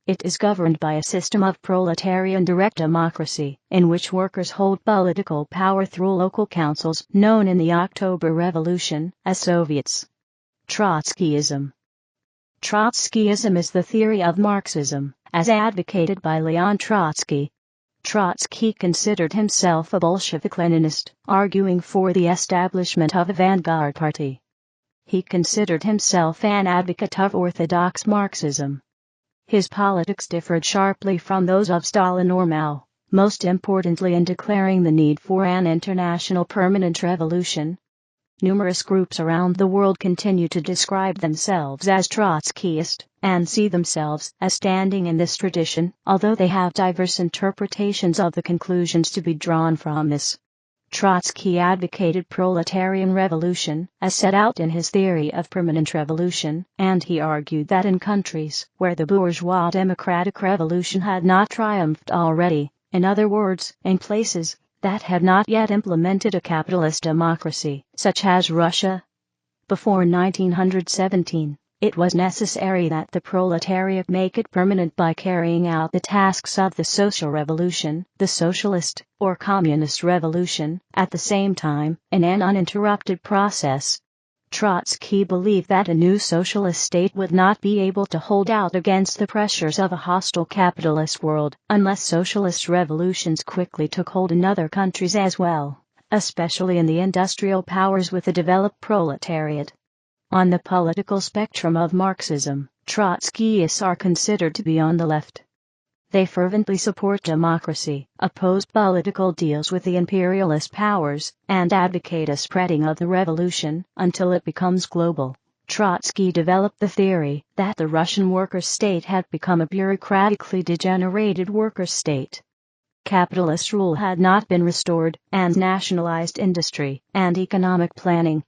It is governed by a system of proletarian direct democracy, in which workers hold political power through local councils, known in the October Revolution as Soviets. Trotskyism. Trotskyism is the theory of Marxism, as advocated by Leon Trotsky. Trotsky considered himself a Bolshevik-Leninist, arguing for the establishment of a vanguard party. He considered himself an advocate of orthodox Marxism. His politics differed sharply from those of Stalin or Mao, most importantly in declaring the need for an international permanent revolution. Numerous groups around the world continue to describe themselves as Trotskyist, and see themselves as standing in this tradition, although they have diverse interpretations of the conclusions to be drawn from this. Trotsky advocated proletarian revolution, as set out in his theory of permanent revolution, and he argued that in countries where the bourgeois democratic revolution had not triumphed already, in other words, in places that had not yet implemented a capitalist democracy, such as Russia, before 1917, it was necessary that the proletariat make it permanent by carrying out the tasks of the social revolution, the socialist or communist revolution, at the same time, in an uninterrupted process. Trotsky believed that a new socialist state would not be able to hold out against the pressures of a hostile capitalist world, unless socialist revolutions quickly took hold in other countries as well, especially in the industrial powers with a developed proletariat. On the political spectrum of Marxism, Trotskyists are considered to be on the left. They fervently support democracy, oppose political deals with the imperialist powers, and advocate a spreading of the revolution until it becomes global. Trotsky developed the theory that the Russian workers' state had become a bureaucratically degenerated workers' state. Capitalist rule had not been restored, and nationalized industry and economic planning,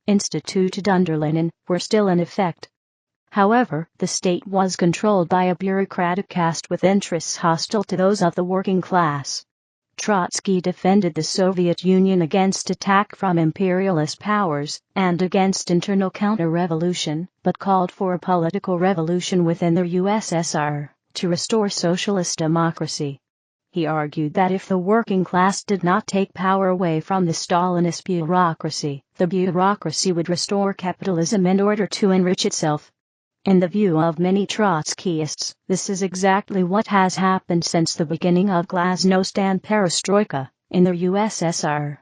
instituted under Lenin, were still in effect. However, the state was controlled by a bureaucratic caste with interests hostile to those of the working class. Trotsky defended the Soviet Union against attack from imperialist powers and against internal counter-revolution, but called for a political revolution within the USSR to restore socialist democracy. He argued that if the working class did not take power away from the Stalinist bureaucracy, the bureaucracy would restore capitalism in order to enrich itself. In the view of many Trotskyists, this is exactly what has happened since the beginning of glasnost and perestroika in the USSR.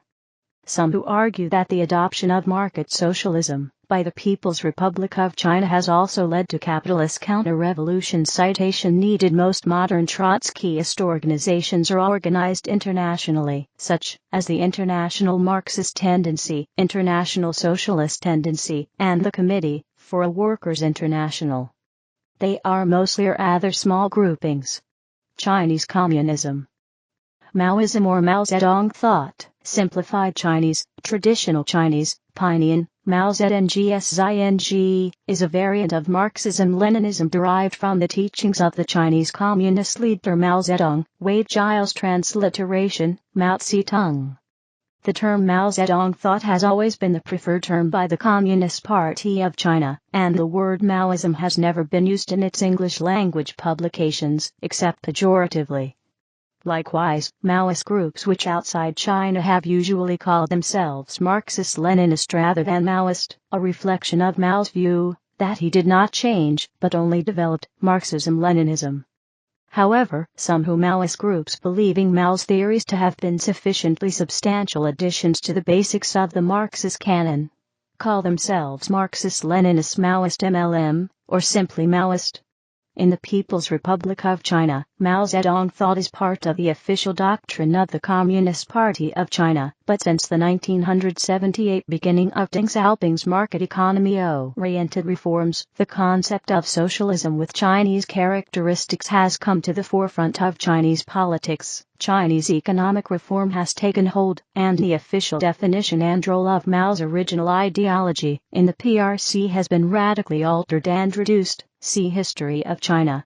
Some who argue that the adoption of market socialism by the People's Republic of China has also led to capitalist counter-revolution citation needed. Most modern Trotskyist organizations are organized internationally, such as the International Marxist Tendency, International Socialist Tendency, and the Committee for a Workers' International. They are mostly or rather small groupings. Chinese Communism. Maoism or Mao Zedong thought, simplified Chinese, traditional Chinese, Pinyin, Mao Zedong, is a variant of Marxism-Leninism derived from the teachings of the Chinese Communist leader Mao Zedong, Wade Giles transliteration, Mao Zedong. The term Mao Zedong thought has always been the preferred term by the Communist Party of China, and the word Maoism has never been used in its English-language publications, except pejoratively. Likewise, Maoist groups which outside China have usually called themselves Marxist-Leninist rather than Maoist, a reflection of Mao's view that he did not change, but only developed, Marxism-Leninism. However, some Maoist groups believing Mao's theories to have been sufficiently substantial additions to the basics of the Marxist canon call themselves Marxist-Leninist Maoist MLM, or simply Maoist. In the People's Republic of China, Mao Zedong thought is part of the official doctrine of the Communist Party of China, but since the 1978 beginning of Deng Xiaoping's market economy-oriented reforms, the concept of socialism with Chinese characteristics has come to the forefront of Chinese politics. Chinese economic reform has taken hold, and the official definition and role of Mao's original ideology in the PRC has been radically altered and reduced. See History of China.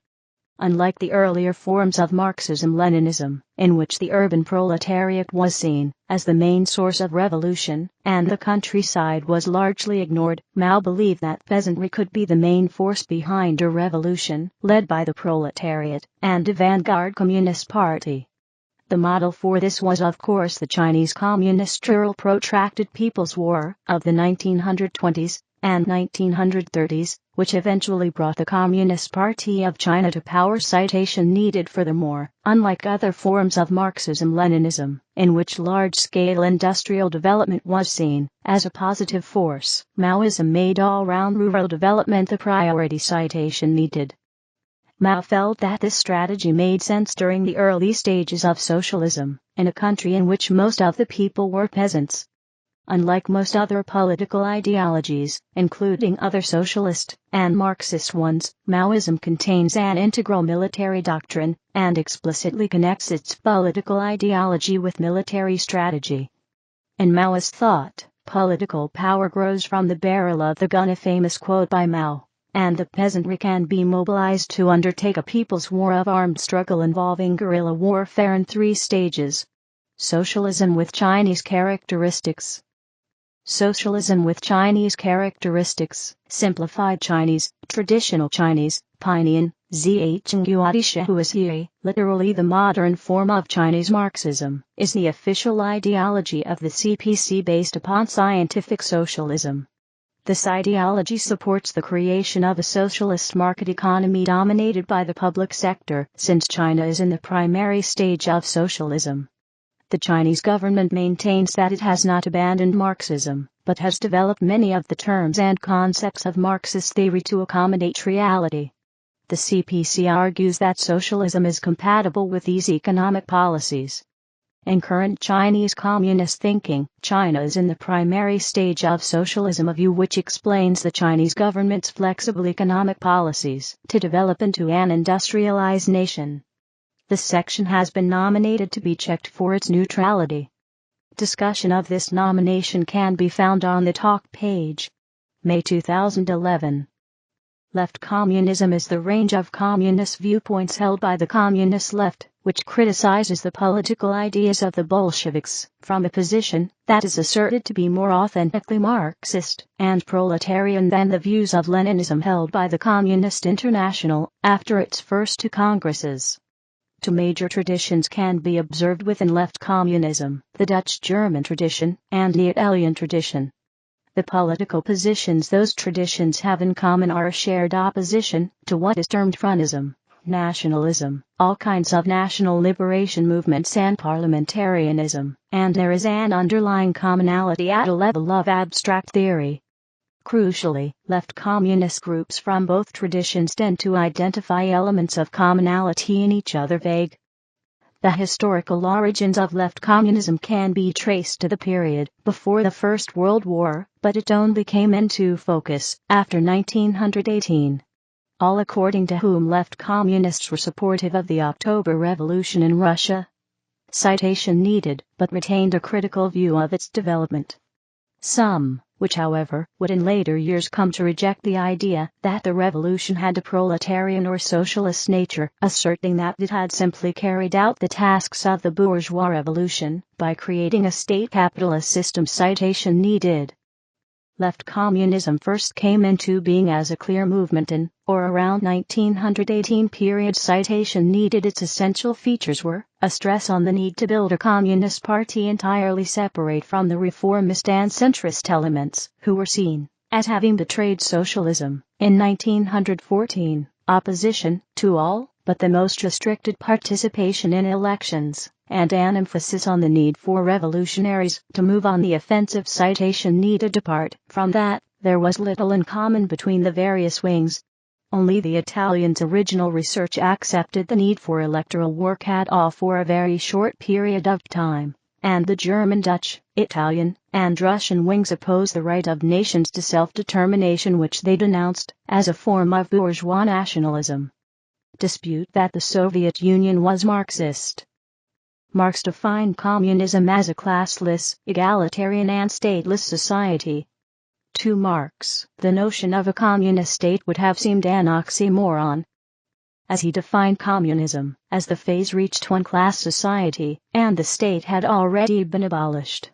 Unlike the earlier forms of Marxism-Leninism, in which the urban proletariat was seen as the main source of revolution, and the countryside was largely ignored, Mao believed that peasantry could be the main force behind a revolution led by the proletariat and a vanguard Communist Party. The model for this was of course the Chinese Communist-Rural Protracted People's War of the 1920s and 1930s, which eventually brought the Communist Party of China to power. Citation needed. Furthermore, unlike other forms of Marxism-Leninism, in which large-scale industrial development was seen as a positive force, Maoism made all-round rural development the priority. Citation needed. Mao felt that this strategy made sense during the early stages of socialism, in a country in which most of the people were peasants. Unlike most other political ideologies, including other socialist and Marxist ones, Maoism contains an integral military doctrine, and explicitly connects its political ideology with military strategy. In Maoist thought, political power grows from the barrel of the gun, a famous quote by Mao, and the peasantry can be mobilized to undertake a people's war of armed struggle involving guerrilla warfare in 3 stages. Socialism with Chinese characteristics. Socialism with Chinese characteristics, simplified Chinese, traditional Chinese, Pinyin, Zhenguadishahuashe, literally the modern form of Chinese Marxism, is the official ideology of the CPC based upon scientific socialism. This ideology supports the creation of a socialist market economy dominated by the public sector, since China is in the primary stage of socialism. The Chinese government maintains that it has not abandoned Marxism, but has developed many of the terms and concepts of Marxist theory to accommodate reality. The CPC argues that socialism is compatible with these economic policies. In current Chinese communist thinking, China is in the primary stage of socialism, a view which explains the Chinese government's flexible economic policies to develop into an industrialized nation. This section has been nominated to be checked for its neutrality. Discussion of this nomination can be found on the talk page. May 2011. Left communism is the range of communist viewpoints held by the communist left, which criticizes the political ideas of the Bolsheviks from a position that is asserted to be more authentically Marxist and proletarian than the views of Leninism held by the Communist International after its first two congresses. Two major traditions can be observed within left communism: the Dutch-German tradition and the Italian tradition. The political positions those traditions have in common are a shared opposition to what is termed frontism, nationalism, all kinds of national liberation movements and parliamentarism, and there is an underlying commonality at a level of abstract theory. Crucially, left communist groups from both traditions tend to identify elements of commonality in each other vague. The historical origins of left communism can be traced to the period before the First World War, but it only came into focus after 1918. All according to whom left communists were supportive of the October Revolution in Russia. Citation needed, but retained a critical view of its development. Some, which however would in later years come to reject the idea that the revolution had a proletarian or socialist nature, asserting that it had simply carried out the tasks of the bourgeois revolution by creating a state capitalist system. Citation needed. Left communism first came into being as a clear movement in, or around 1918 period. Citation needed. Its essential features were a stress on the need to build a communist party entirely separate from the reformist and centrist elements, who were seen as having betrayed socialism. In 1914, opposition to all but the most restricted participation in elections, and an emphasis on the need for revolutionaries to move on the offensive. Citation needed. Apart from that, there was little in common between the various wings. Only the Italians' original research accepted the need for electoral work at all for a very short period of time, and the German, Dutch, Italian, and Russian wings opposed the right of nations to self-determination, which they denounced as a form of bourgeois nationalism. Dispute that the Soviet Union was Marxist. Marx defined communism as a classless, egalitarian and stateless society. To Marx, the notion of a communist state would have seemed an oxymoron, as he defined communism as the phase reached when class society and the state had already been abolished.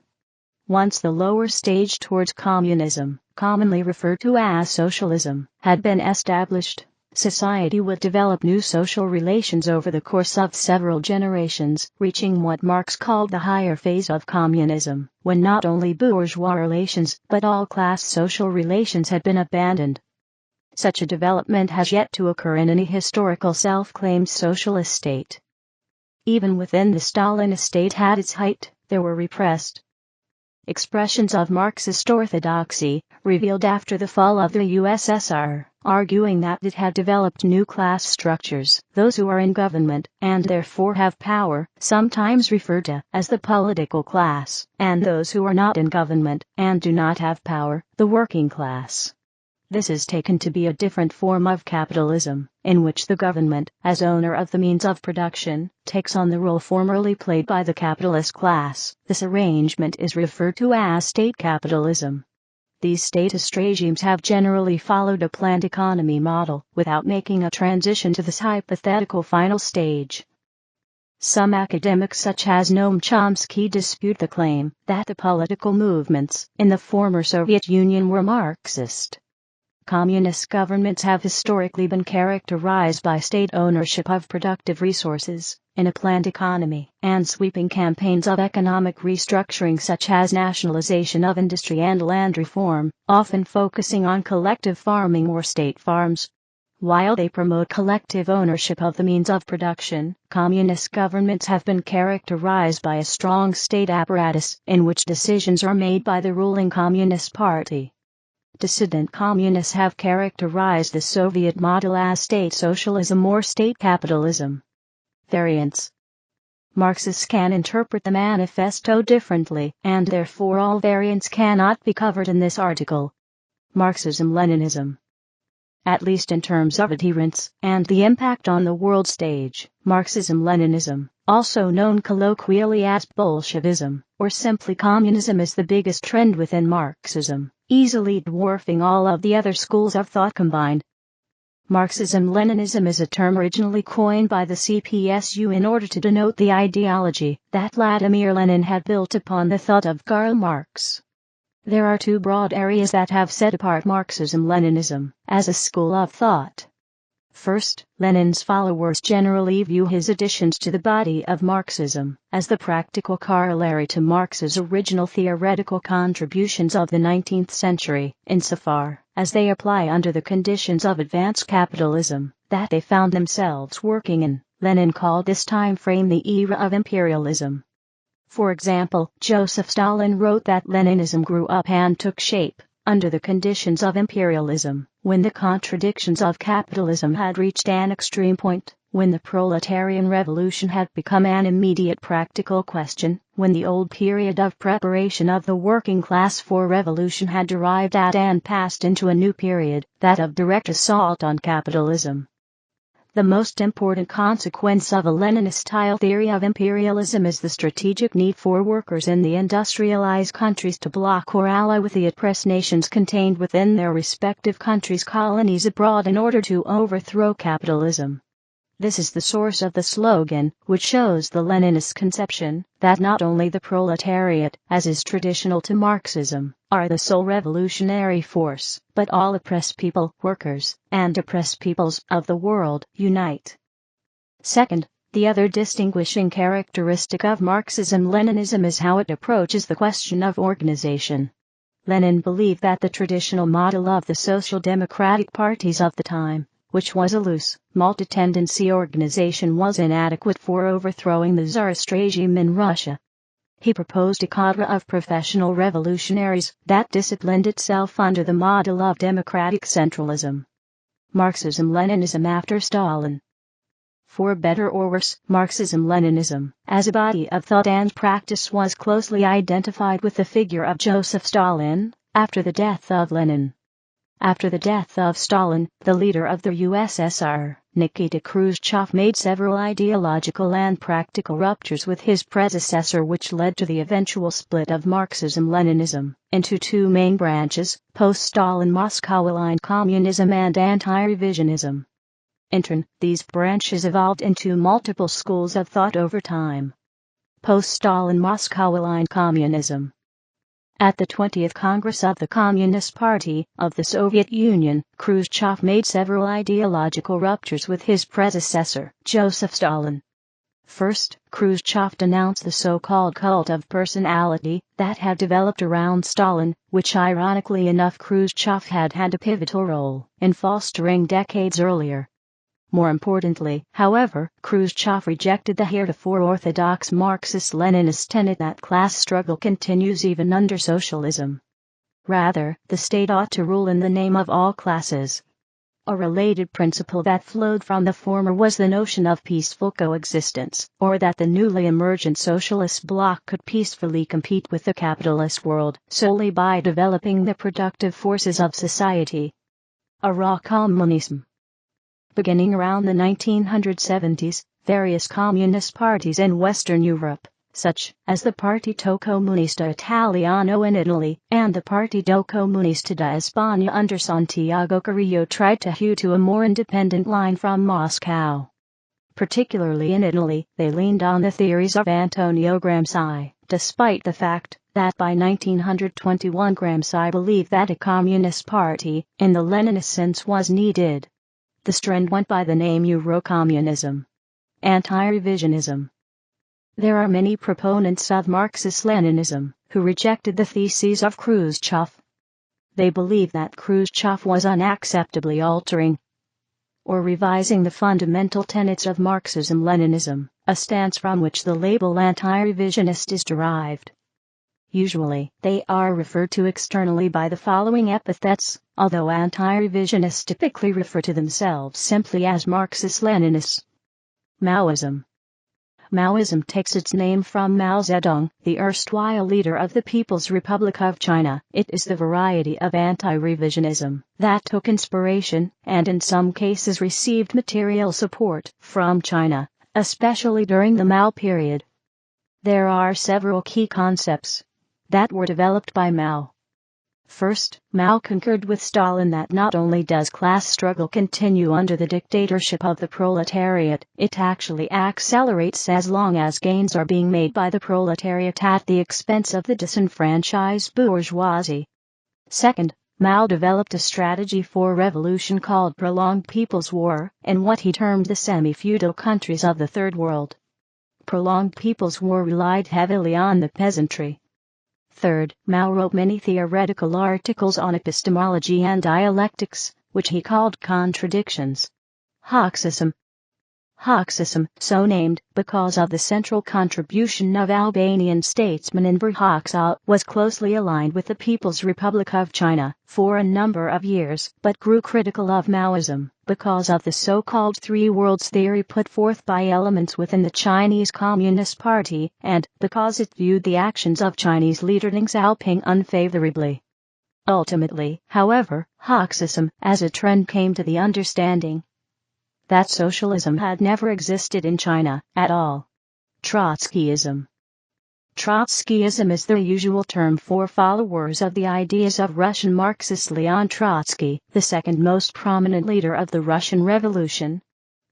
Once the lower stage towards communism, commonly referred to as socialism, had been established, society would develop new social relations over the course of several generations, reaching what Marx called the higher phase of communism, when not only bourgeois relations but all class social relations had been abandoned. Such a development has yet to occur in any historical self-claimed socialist state. Even within the Stalinist state at its height, there were repressed expressions of Marxist orthodoxy, revealed after the fall of the USSR, arguing that it had developed new class structures. Those who are in government, and therefore have power, sometimes referred to as the political class, and those who are not in government, and do not have power, the working class. This is taken to be a different form of capitalism, in which the government, as owner of the means of production, takes on the role formerly played by the capitalist class. This arrangement is referred to as state capitalism. These statist regimes have generally followed a planned economy model, without making a transition to this hypothetical final stage. Some academics such as Noam Chomsky dispute the claim that the political movements in the former Soviet Union were Marxist. Communist governments have historically been characterized by state ownership of productive resources, in a planned economy, and sweeping campaigns of economic restructuring such as nationalization of industry and land reform, often focusing on collective farming or state farms. While they promote collective ownership of the means of production, communist governments have been characterized by a strong state apparatus, in which decisions are made by the ruling Communist Party. Dissident communists have characterized the Soviet model as state socialism or state capitalism. Variants. Marxists can interpret the manifesto differently, and therefore all variants cannot be covered in this article. Marxism-Leninism. At least in terms of adherence and the impact on the world stage, Marxism-Leninism, also known colloquially as Bolshevism, or simply communism, is the biggest trend within Marxism, easily dwarfing all of the other schools of thought combined. Marxism-Leninism is a term originally coined by the CPSU in order to denote the ideology that Vladimir Lenin had built upon the thought of Karl Marx. There are two broad areas that have set apart Marxism-Leninism as a school of thought. First, Lenin's followers generally view his additions to the body of Marxism as the practical corollary to Marx's original theoretical contributions of the 19th century, insofar as they apply under the conditions of advanced capitalism that they found themselves working in. Lenin called this time frame the era of imperialism. For example, Joseph Stalin wrote that Leninism grew up and took shape under the conditions of imperialism, when the contradictions of capitalism had reached an extreme point, when the proletarian revolution had become an immediate practical question, when the old period of preparation of the working class for revolution had arrived at and passed into a new period, that of direct assault on capitalism. The most important consequence of a Leninist-style theory of imperialism is the strategic need for workers in the industrialized countries to block or ally with the oppressed nations contained within their respective countries' colonies abroad in order to overthrow capitalism. This is the source of the slogan, which shows the Leninist conception that not only the proletariat, as is traditional to Marxism, are the sole revolutionary force, but all oppressed people, workers, and oppressed peoples of the world unite. Second, the other distinguishing characteristic of Marxism-Leninism is how it approaches the question of organization. Lenin believed that the traditional model of the social democratic parties of the time, which was a loose, multi-tendency organization, was inadequate for overthrowing the Tsarist regime in Russia. He proposed a cadre of professional revolutionaries that disciplined itself under the model of democratic centralism. Marxism-Leninism after Stalin. For better or worse, Marxism-Leninism, as a body of thought and practice, was closely identified with the figure of Joseph Stalin, after the death of Lenin. After the death of Stalin, the leader of the USSR, Nikita Khrushchev, made several ideological and practical ruptures with his predecessor, which led to the eventual split of Marxism-Leninism into two main branches: post-Stalin Moscow-aligned communism and anti-revisionism. In turn, these branches evolved into multiple schools of thought over time. Post-Stalin Moscow-aligned communism. At the 20th Congress of the Communist Party of the Soviet Union, Khrushchev made several ideological ruptures with his predecessor, Joseph Stalin. First, Khrushchev denounced the so-called cult of personality that had developed around Stalin, which ironically enough Khrushchev had had a pivotal role in fostering decades earlier. More importantly, however, Khrushchev rejected the heretofore orthodox Marxist-Leninist tenet that class struggle continues even under socialism. Rather, the state ought to rule in the name of all classes. A related principle that flowed from the former was the notion of peaceful coexistence, or that the newly emergent socialist bloc could peacefully compete with the capitalist world solely by developing the productive forces of society. A raw communism. Beginning around the 1970s, various communist parties in Western Europe, such as the Partito Comunista Italiano in Italy and the Partito Comunista de España under Santiago Carrillo, tried to hew to a more independent line from Moscow. Particularly in Italy, they leaned on the theories of Antonio Gramsci, despite the fact that by 1921 Gramsci believed that a communist party, in the Leninist sense, was needed. This trend went by the name Eurocommunism. Anti-revisionism. There are many proponents of Marxist-Leninism who rejected the theses of Khrushchev. They believe that Khrushchev was unacceptably altering or revising the fundamental tenets of Marxism-Leninism, a stance from which the label anti-revisionist is derived. Usually, they are referred to externally by the following epithets, although anti-revisionists typically refer to themselves simply as Marxist-Leninists. Maoism. Maoism takes its name from Mao Zedong, the erstwhile leader of the People's Republic of China. It is the variety of anti-revisionism that took inspiration, and in some cases received material support, from China, especially during the Mao period. There are several key concepts that were developed by Mao. First, Mao concurred with Stalin that not only does class struggle continue under the dictatorship of the proletariat, it actually accelerates as long as gains are being made by the proletariat at the expense of the disenfranchised bourgeoisie. Second, Mao developed a strategy for revolution called prolonged People's War, in what he termed the semi-feudal countries of the Third World. Prolonged People's War relied heavily on the peasantry. Third, Mao wrote many theoretical articles on epistemology and dialectics, which he called contradictions. Marxism, so named because of the central contribution of Albanian statesman Enver Hoxha, was closely aligned with the People's Republic of China for a number of years, but grew critical of Maoism because of the so-called Three Worlds theory put forth by elements within the Chinese Communist Party, and because it viewed the actions of Chinese leader Deng Xiaoping unfavorably. Ultimately, however, Marxism as a trend came to the understanding that socialism had never existed in China at all. Trotskyism is the usual term for followers of the ideas of Russian Marxist Leon Trotsky, the second most prominent leader of the Russian Revolution.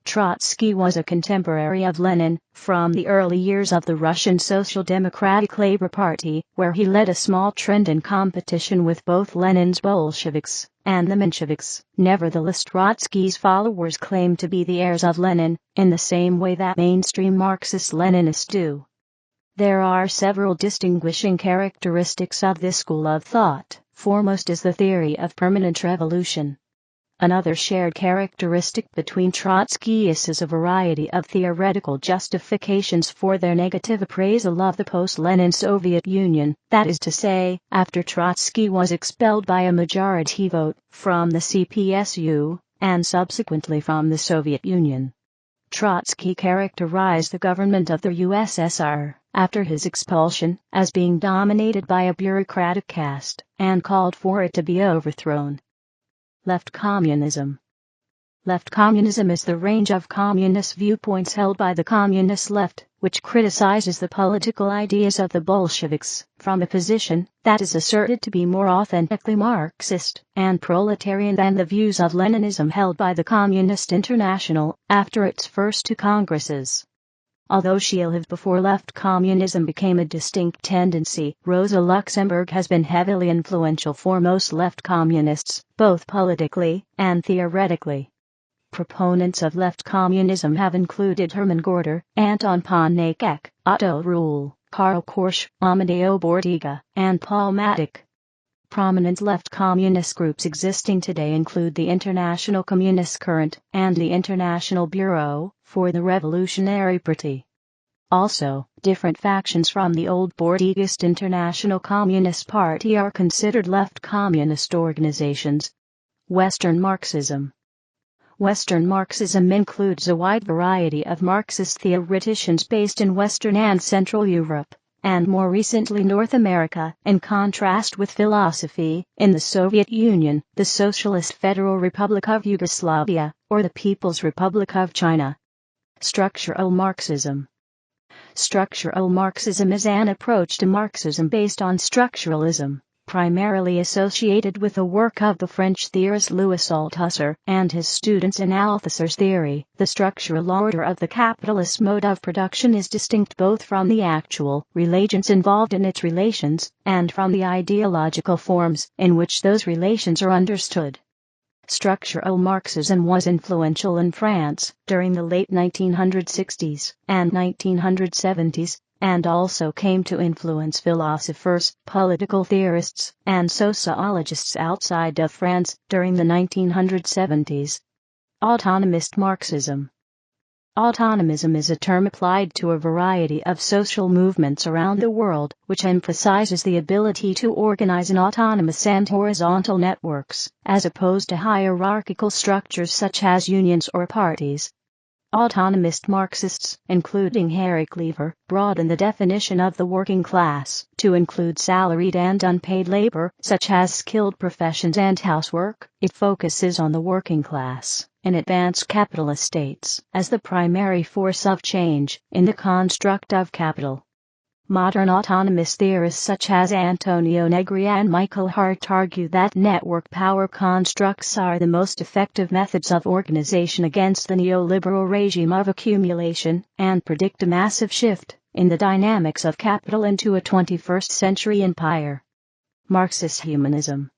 Trotsky was a contemporary of Lenin, from the early years of the Russian Social Democratic Labour Party, where he led a small trend in competition with both Lenin's Bolsheviks and the Mensheviks. Nevertheless, Trotsky's followers claim to be the heirs of Lenin, in the same way that mainstream Marxist-Leninists do. There are several distinguishing characteristics of this school of thought. Foremost is the theory of permanent revolution. Another shared characteristic between Trotskyists is a variety of theoretical justifications for their negative appraisal of the post-Lenin Soviet Union, that is to say, after Trotsky was expelled by a majority vote from the CPSU, and subsequently from the Soviet Union. Trotsky characterized the government of the USSR, after his expulsion, as being dominated by a bureaucratic caste, and called for it to be overthrown. Left communism is the range of communist viewpoints held by the communist left, which criticizes the political ideas of the Bolsheviks, from a position that is asserted to be more authentically Marxist and proletarian than the views of Leninism held by the Communist International after its first two congresses. Although she lived before left communism became a distinct tendency, Rosa Luxemburg has been heavily influential for most left communists, both politically and theoretically. Proponents of left communism have included Hermann Gorter, Anton Pannekow, Otto Rühle, Karl Korsch, Amadeo Bordiga, and Paul Matic. Prominent left communist groups existing today include the International Communist Current and the International Bureau for the Revolutionary Party. Also, different factions from the old Bordigist International Communist Party are considered left communist organizations. Western Marxism includes a wide variety of Marxist theoreticians based in Western and Central Europe, and more recently North America, in contrast with philosophy in the Soviet Union, the Socialist Federal Republic of Yugoslavia, or the People's Republic of China. Structural Marxism is an approach to Marxism based on structuralism, primarily associated with the work of the French theorist Louis Althusser and his students in Althusser's theory. The structural order of the capitalist mode of production is distinct both from the actual relations involved in its relations, and from the ideological forms in which those relations are understood. Structural Marxism was influential in France during the late 1960s and 1970s, and also came to influence philosophers, political theorists, and sociologists outside of France during the 1970s. Autonomist Marxism Autonomism is a term applied to a variety of social movements around the world, which emphasizes the ability to organize in autonomous and horizontal networks, as opposed to hierarchical structures such as unions or parties. Autonomist Marxists, including Harry Cleaver, broaden the definition of the working class to include salaried and unpaid labor, such as skilled professions and housework. It focuses on the working class in advanced capitalist states as the primary force of change in the construct of capital. Modern autonomous theorists such as Antonio Negri and Michael Hart argue that network power constructs are the most effective methods of organization against the neoliberal regime of accumulation, and predict a massive shift in the dynamics of capital into a 21st century empire. Marxist humanism.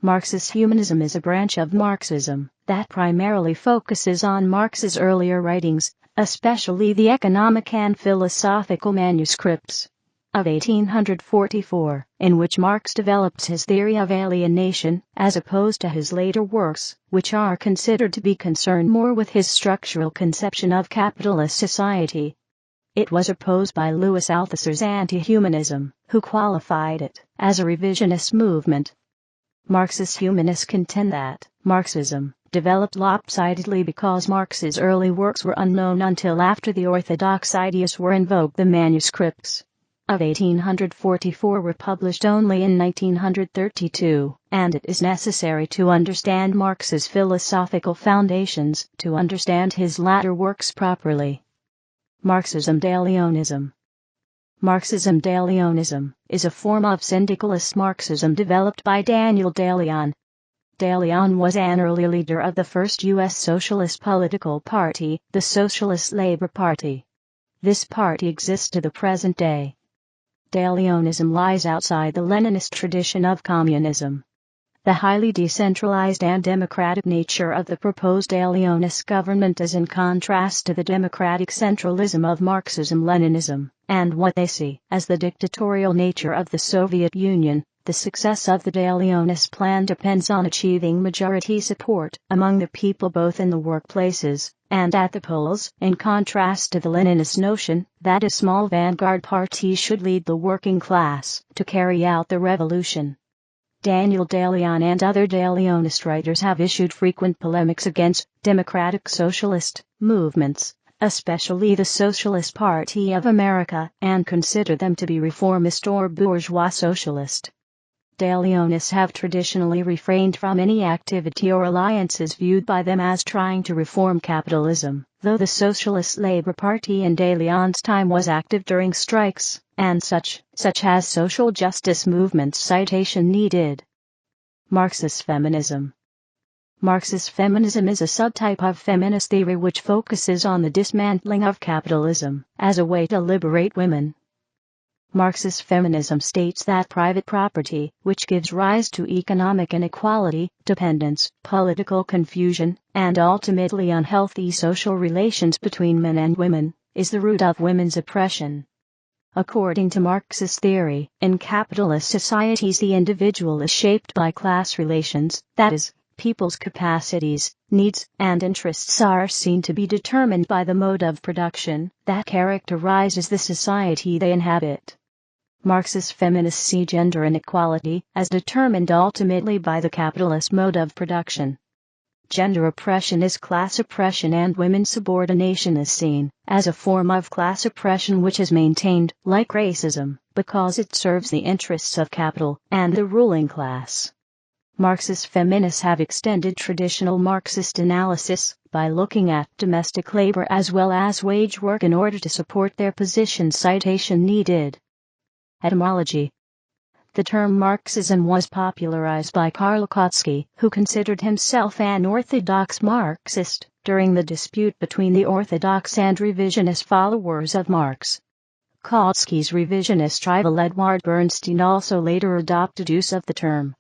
Marxist humanism is a branch of Marxism that primarily focuses on Marx's earlier writings, especially the economic and philosophical manuscripts of 1844, in which Marx develops his theory of alienation, as opposed to his later works, which are considered to be concerned more with his structural conception of capitalist society. It was opposed by Louis Althusser's anti-humanism, who qualified it as a revisionist movement. Marxist humanists contend that Marxism developed lopsidedly because Marx's early works were unknown until after the orthodox ideas were in vogue. The manuscripts of 1844 were published only in 1932, and it is necessary to understand Marx's philosophical foundations to understand his latter works properly. Marxism-de-Leonism. Marxism-de-Leonism is a form of syndicalist Marxism developed by Daniel De Leon. De Leon was an early leader of the first U.S. socialist political party, the Socialist Labor Party. This party exists to the present day. De Leonism lies outside the Leninist tradition of communism. The highly decentralized and democratic nature of the proposed De Leonist government is in contrast to the democratic centralism of Marxism-Leninism, and what they see as the dictatorial nature of the Soviet Union. The success of the De Leonist plan depends on achieving majority support among the people both in the workplaces and at the polls, in contrast to the Leninist notion that a small vanguard party should lead the working class to carry out the revolution. Daniel De Leon and other De Leonist writers have issued frequent polemics against democratic socialist movements, especially the Socialist Party of America, and consider them to be reformist or bourgeois socialist. De Leonists have traditionally refrained from any activity or alliances viewed by them as trying to reform capitalism, though the Socialist Labor Party in De Leon's time was active during strikes, and such as social justice movements. Citation needed. Marxist feminism. Marxist feminism is a subtype of feminist theory which focuses on the dismantling of capitalism as a way to liberate women. Marxist feminism states that private property, which gives rise to economic inequality, dependence, political confusion, and ultimately unhealthy social relations between men and women, is the root of women's oppression. According to Marxist theory, in capitalist societies the individual is shaped by class relations, that is, people's capacities, needs, and interests are seen to be determined by the mode of production that characterizes the society they inhabit. Marxist feminists see gender inequality as determined ultimately by the capitalist mode of production. Gender oppression is class oppression, and women's subordination is seen as a form of class oppression which is maintained, like racism, because it serves the interests of capital and the ruling class. Marxist feminists have extended traditional Marxist analysis by looking at domestic labor as well as wage work in order to support their position. Citation needed. Etymology. The term Marxism was popularized by Karl Kautsky, who considered himself an orthodox Marxist, during the dispute between the orthodox and revisionist followers of Marx. Kautsky's revisionist rival Edward Bernstein also later adopted use of the term.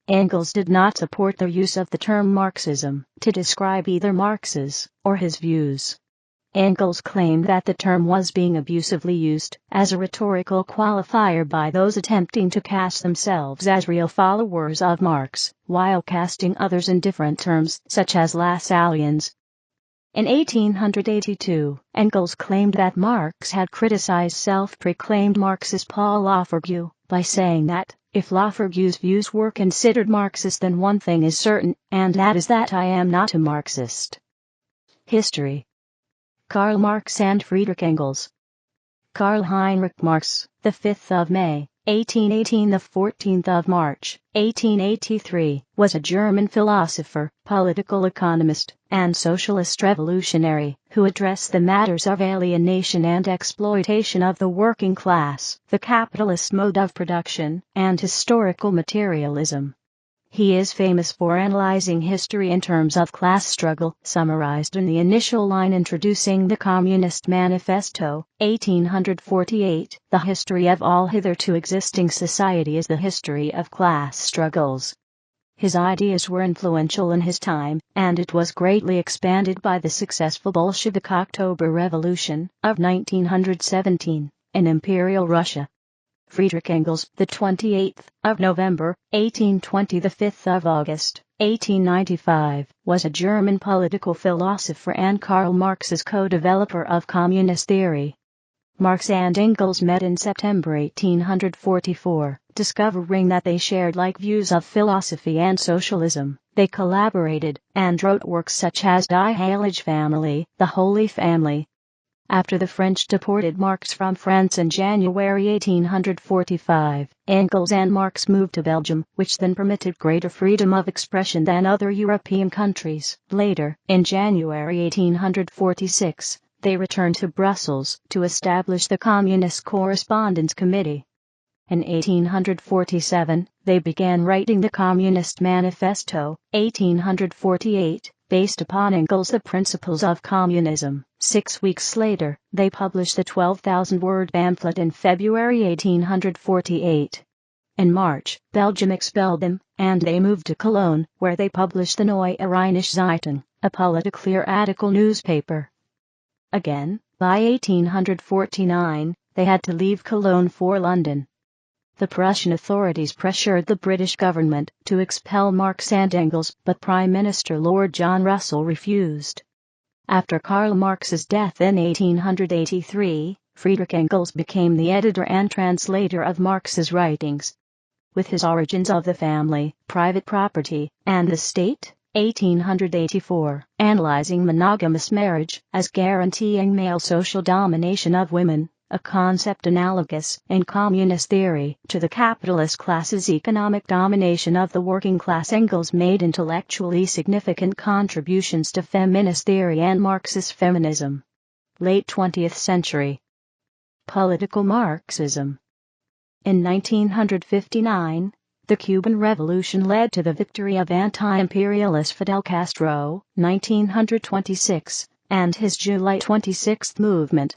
Engels did not support the use of the term Marxism to describe either Marx's or his views. Engels claimed that the term was being abusively used as a rhetorical qualifier by those attempting to cast themselves as real followers of Marx, while casting others in different terms, such as Lassalleans. In 1882, Engels claimed that Marx had criticized self-proclaimed Marxist Paul Laforgue by saying that, if Laforgue's views were considered Marxist, then one thing is certain, and that is that I am not a Marxist. History. Karl Marx and Friedrich Engels. Karl Heinrich Marx, the 5th of May, 1818. The 14th of March, 1883, was a German philosopher, political economist, and socialist revolutionary, who addressed the matters of alienation and exploitation of the working class, the capitalist mode of production, and historical materialism. He is famous for analyzing history in terms of class struggle, summarized in the initial line introducing the Communist Manifesto, 1848. The history of all hitherto existing society is the history of class struggles. His ideas were influential in his time, and it was greatly expanded by the successful Bolshevik October Revolution of 1917 in Imperial Russia. Friedrich Engels, the 28th of November, 1820, the 5th of August, 1895, was a German political philosopher and Karl Marx's co-developer of communist theory. Marx and Engels met in September 1844, discovering that they shared like views of philosophy and socialism. They collaborated and wrote works such as Die Heilige Family, The Holy Family. After the French deported Marx from France in January 1845, Engels and Marx moved to Belgium, which then permitted greater freedom of expression than other European countries. Later, in January 1846, they returned to Brussels to establish the Communist Correspondence Committee. In 1847, they began writing the Communist Manifesto, 1848, based upon Engels' The Principles of Communism. 6 weeks later, they published the 12,000-word pamphlet in February 1848. In March, Belgium expelled them, and they moved to Cologne, where they published the Neue Rheinische Zeitung, a politically radical newspaper. Again, by 1849, they had to leave Cologne for London. The Prussian authorities pressured the British government to expel Marx and Engels, but Prime Minister Lord John Russell refused. After Karl Marx's death in 1883, Friedrich Engels became the editor and translator of Marx's writings. With his Origins of the Family, Private Property, and the State, 1884, analyzing monogamous marriage as guaranteeing male social domination of women, a concept analogous in communist theory to the capitalist class's economic domination of the working class. Engels made intellectually significant contributions to feminist theory and Marxist feminism. Late 20th century. Political Marxism. In 1959, the Cuban Revolution led to the victory of anti-imperialist Fidel Castro, 1926, and his July 26 movement.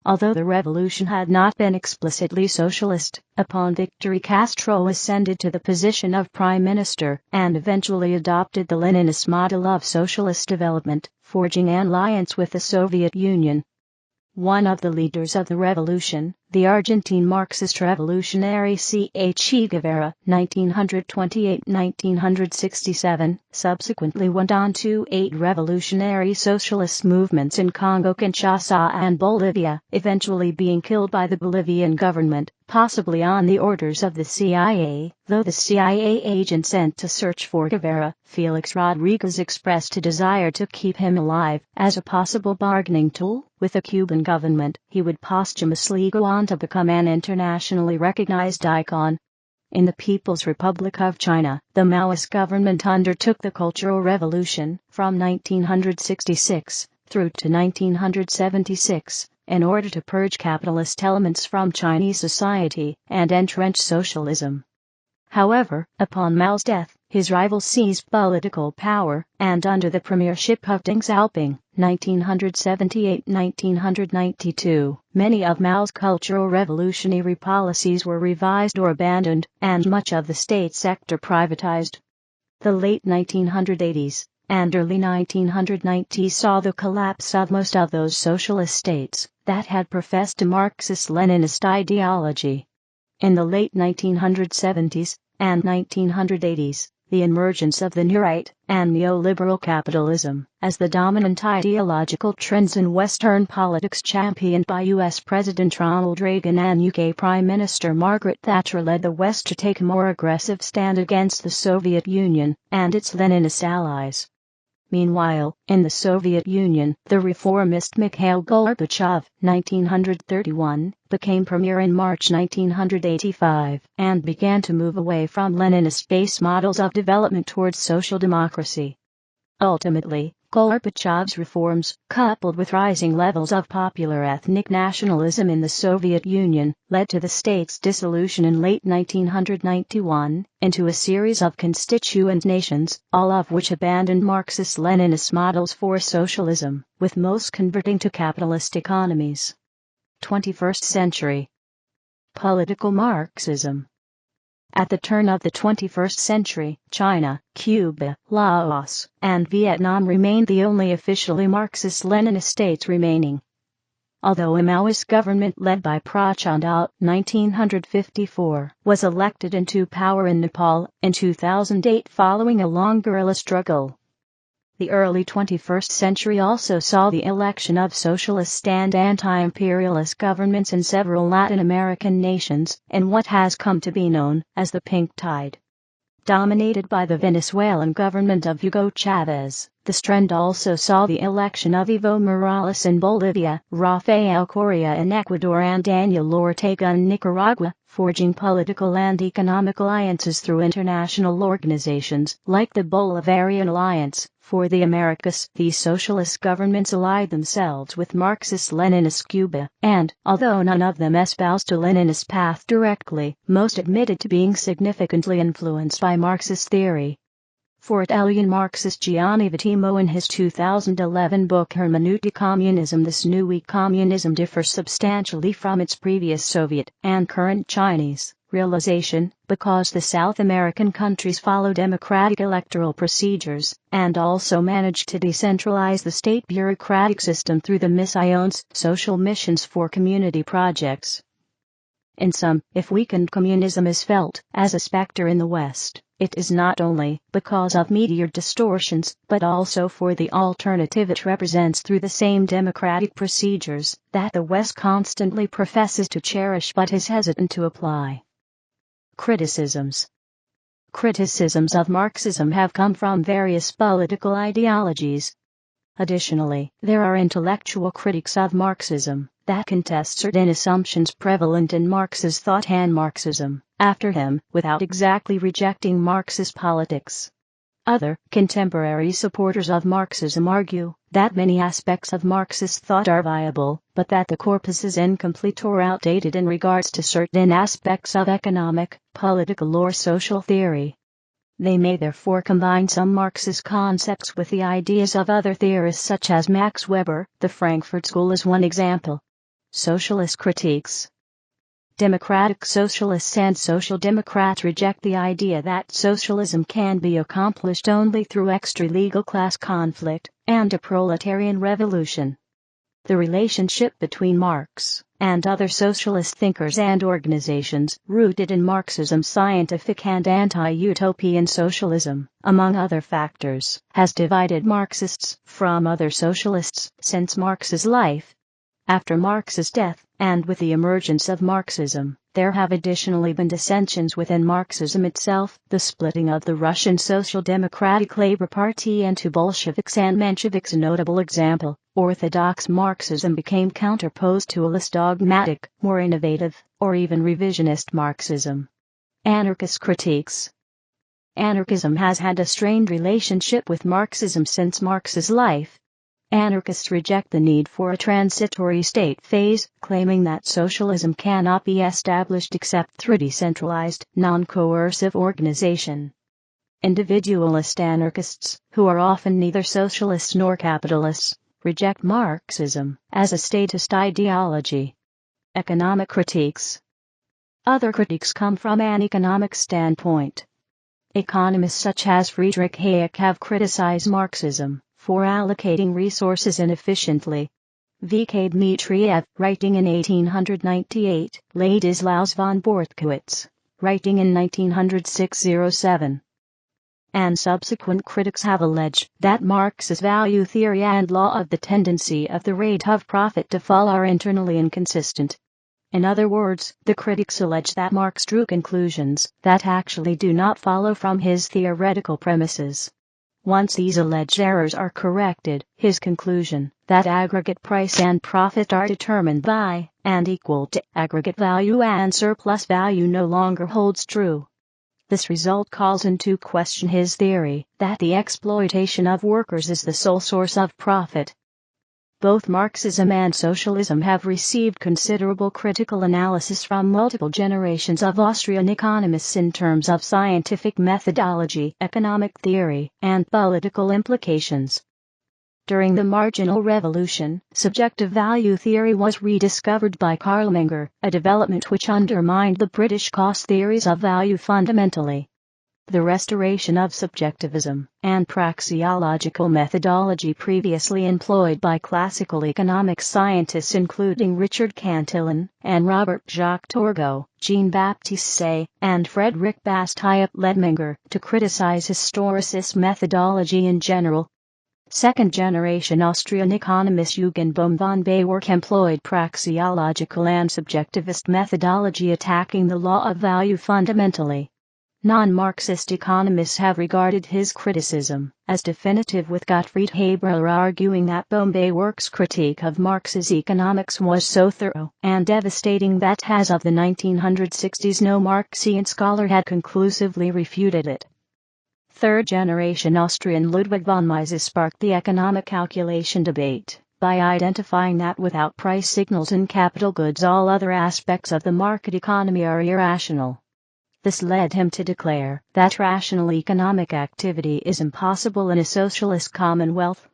Although the revolution had not been explicitly socialist, upon victory Castro ascended to the position of prime minister and eventually adopted the Leninist model of socialist development, forging an alliance with the Soviet Union. One of the leaders of the revolution, the Argentine Marxist revolutionary Che Guevara, 1928-1967, subsequently went on to aid revolutionary socialist movements in Congo, Kinshasa and Bolivia, eventually being killed by the Bolivian government, possibly on the orders of the CIA, though the CIA agent sent to search for Guevara, Felix Rodriguez, expressed a desire to keep him alive as a possible bargaining tool with the Cuban government. He would posthumously go on to become an internationally recognized icon. In the People's Republic of China, the Maoist government undertook the Cultural Revolution from 1966 through to 1976 in order to purge capitalist elements from Chinese society and entrench socialism. However, upon Mao's death, his rivals seized political power, and under the premiership of Deng Xiaoping, 1978-1992, many of Mao's cultural revolutionary policies were revised or abandoned, and much of the state sector privatized. The late 1980s and early 1990s saw the collapse of most of those socialist states that had professed a Marxist-Leninist ideology. In the late 1970s and 1980s, the emergence of the New Right and neoliberal capitalism as the dominant ideological trends in Western politics, championed by U.S. President Ronald Reagan and U.K. Prime Minister Margaret Thatcher, led the West to take a more aggressive stand against the Soviet Union and its Leninist allies. Meanwhile, in the Soviet Union, the reformist Mikhail Gorbachev, 1931, became premier in March 1985, and began to move away from Leninist-based models of development towards social democracy. Ultimately, Gorbachev's reforms, coupled with rising levels of popular ethnic nationalism in the Soviet Union, led to the state's dissolution in late 1991 into a series of constituent nations, all of which abandoned Marxist-Leninist models for socialism, with most converting to capitalist economies. 21st century. Political Marxism. At the turn of the 21st century, China, Cuba, Laos, and Vietnam remained the only officially Marxist-Leninist states remaining. Although a Maoist government led by Prachanda, 1954, was elected into power in Nepal in 2008 following a long guerrilla struggle. The early 21st century also saw the election of socialist and anti-imperialist governments in several Latin American nations, in what has come to be known as the Pink Tide. Dominated by the Venezuelan government of Hugo Chavez, this trend also saw the election of Evo Morales in Bolivia, Rafael Correa in Ecuador and Daniel Ortega in Nicaragua, forging political and economic alliances through international organizations like the Bolivarian Alliance for the Americas. These socialist governments allied themselves with Marxist-Leninist Cuba, and, although none of them espoused a Leninist path directly, most admitted to being significantly influenced by Marxist theory. For Italian Marxist Gianni Vattimo in his 2011 book Hermeneutic Communism, this new communism differs substantially from its previous Soviet and current Chinese realization, because the South American countries follow democratic electoral procedures, and also manage to decentralize the state bureaucratic system through the misiones, social missions for community projects. In sum, if weakened communism is felt as a specter in the West, it is not only because of meteor distortions, but also for the alternative it represents through the same democratic procedures that the West constantly professes to cherish but is hesitant to apply. Criticisms. Criticisms of Marxism have come from various political ideologies. Additionally, there are intellectual critics of Marxism that contest certain assumptions prevalent in Marx's thought and Marxism after him, without exactly rejecting Marxist politics. Other contemporary supporters of Marxism argue that many aspects of Marxist thought are viable, but that the corpus is incomplete or outdated in regards to certain aspects of economic, political or social theory. They may therefore combine some Marxist concepts with the ideas of other theorists such as Max Weber. The Frankfurt School is one example. Socialist critiques. Democratic socialists and social democrats reject the idea that socialism can be accomplished only through extra-legal class conflict and a proletarian revolution. The relationship between Marx and other socialist thinkers and organizations rooted in Marxism's scientific and anti-utopian socialism, among other factors, has divided Marxists from other socialists since Marx's life. After Marx's death, and with the emergence of Marxism, there have additionally been dissensions within Marxism itself, the splitting of the Russian Social Democratic Labour Party into Bolsheviks and Mensheviks. A notable example, orthodox Marxism became counterposed to a less dogmatic, more innovative, or even revisionist Marxism. Anarchist critiques. Anarchism has had a strained relationship with Marxism since Marx's life. Anarchists reject the need for a transitory state phase, claiming that socialism cannot be established except through decentralized, non-coercive organization. Individualist anarchists, who are often neither socialists nor capitalists, reject Marxism as a statist ideology. Economic critiques. Other critiques come from an economic standpoint. Economists such as Friedrich Hayek have criticized Marxism for allocating resources inefficiently. V. K. Dmitriev, writing in 1898, Ladislaus von Bortkiewicz, writing in 1906-07. And subsequent critics have alleged that Marx's value theory and law of the tendency of the rate of profit to fall are internally inconsistent. In other words, the critics allege that Marx drew conclusions that actually do not follow from his theoretical premises. Once these alleged errors are corrected, his conclusion that aggregate price and profit are determined by and equal to aggregate value and surplus value no longer holds true. This result calls into question his theory that the exploitation of workers is the sole source of profit. Both Marxism and socialism have received considerable critical analysis from multiple generations of Austrian economists in terms of scientific methodology, economic theory, and political implications. During the Marginal Revolution, subjective value theory was rediscovered by Karl Menger, a development which undermined the British cost theories of value fundamentally. The restoration of subjectivism and praxeological methodology previously employed by classical economics scientists including Richard Cantillon and Robert Jacques Turgot, Jean-Baptiste Say, and Frederick Bastiat led Menger to criticize historicist methodology in general. Second-generation Austrian economist Eugen Bohm von Bawerk employed praxeological and subjectivist methodology attacking the law of value fundamentally. Non-Marxist economists have regarded his criticism as definitive, with Gottfried Haberler arguing that Bohm-Bawerk's critique of Marx's economics was so thorough and devastating that as of the 1960s no Marxian scholar had conclusively refuted it. Third-generation Austrian Ludwig von Mises sparked the economic calculation debate by identifying that without price signals in capital goods all other aspects of the market economy are irrational. This led him to declare that rational economic activity is impossible in a socialist commonwealth.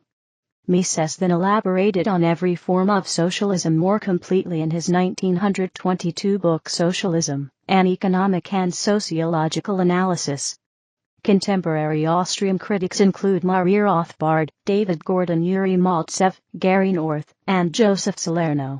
Mises then elaborated on every form of socialism more completely in his 1922 book Socialism, an Economic and Sociological Analysis. Contemporary Austrian critics include Maria Rothbard, David Gordon, Yuri Maltsev, Gary North, and Joseph Salerno.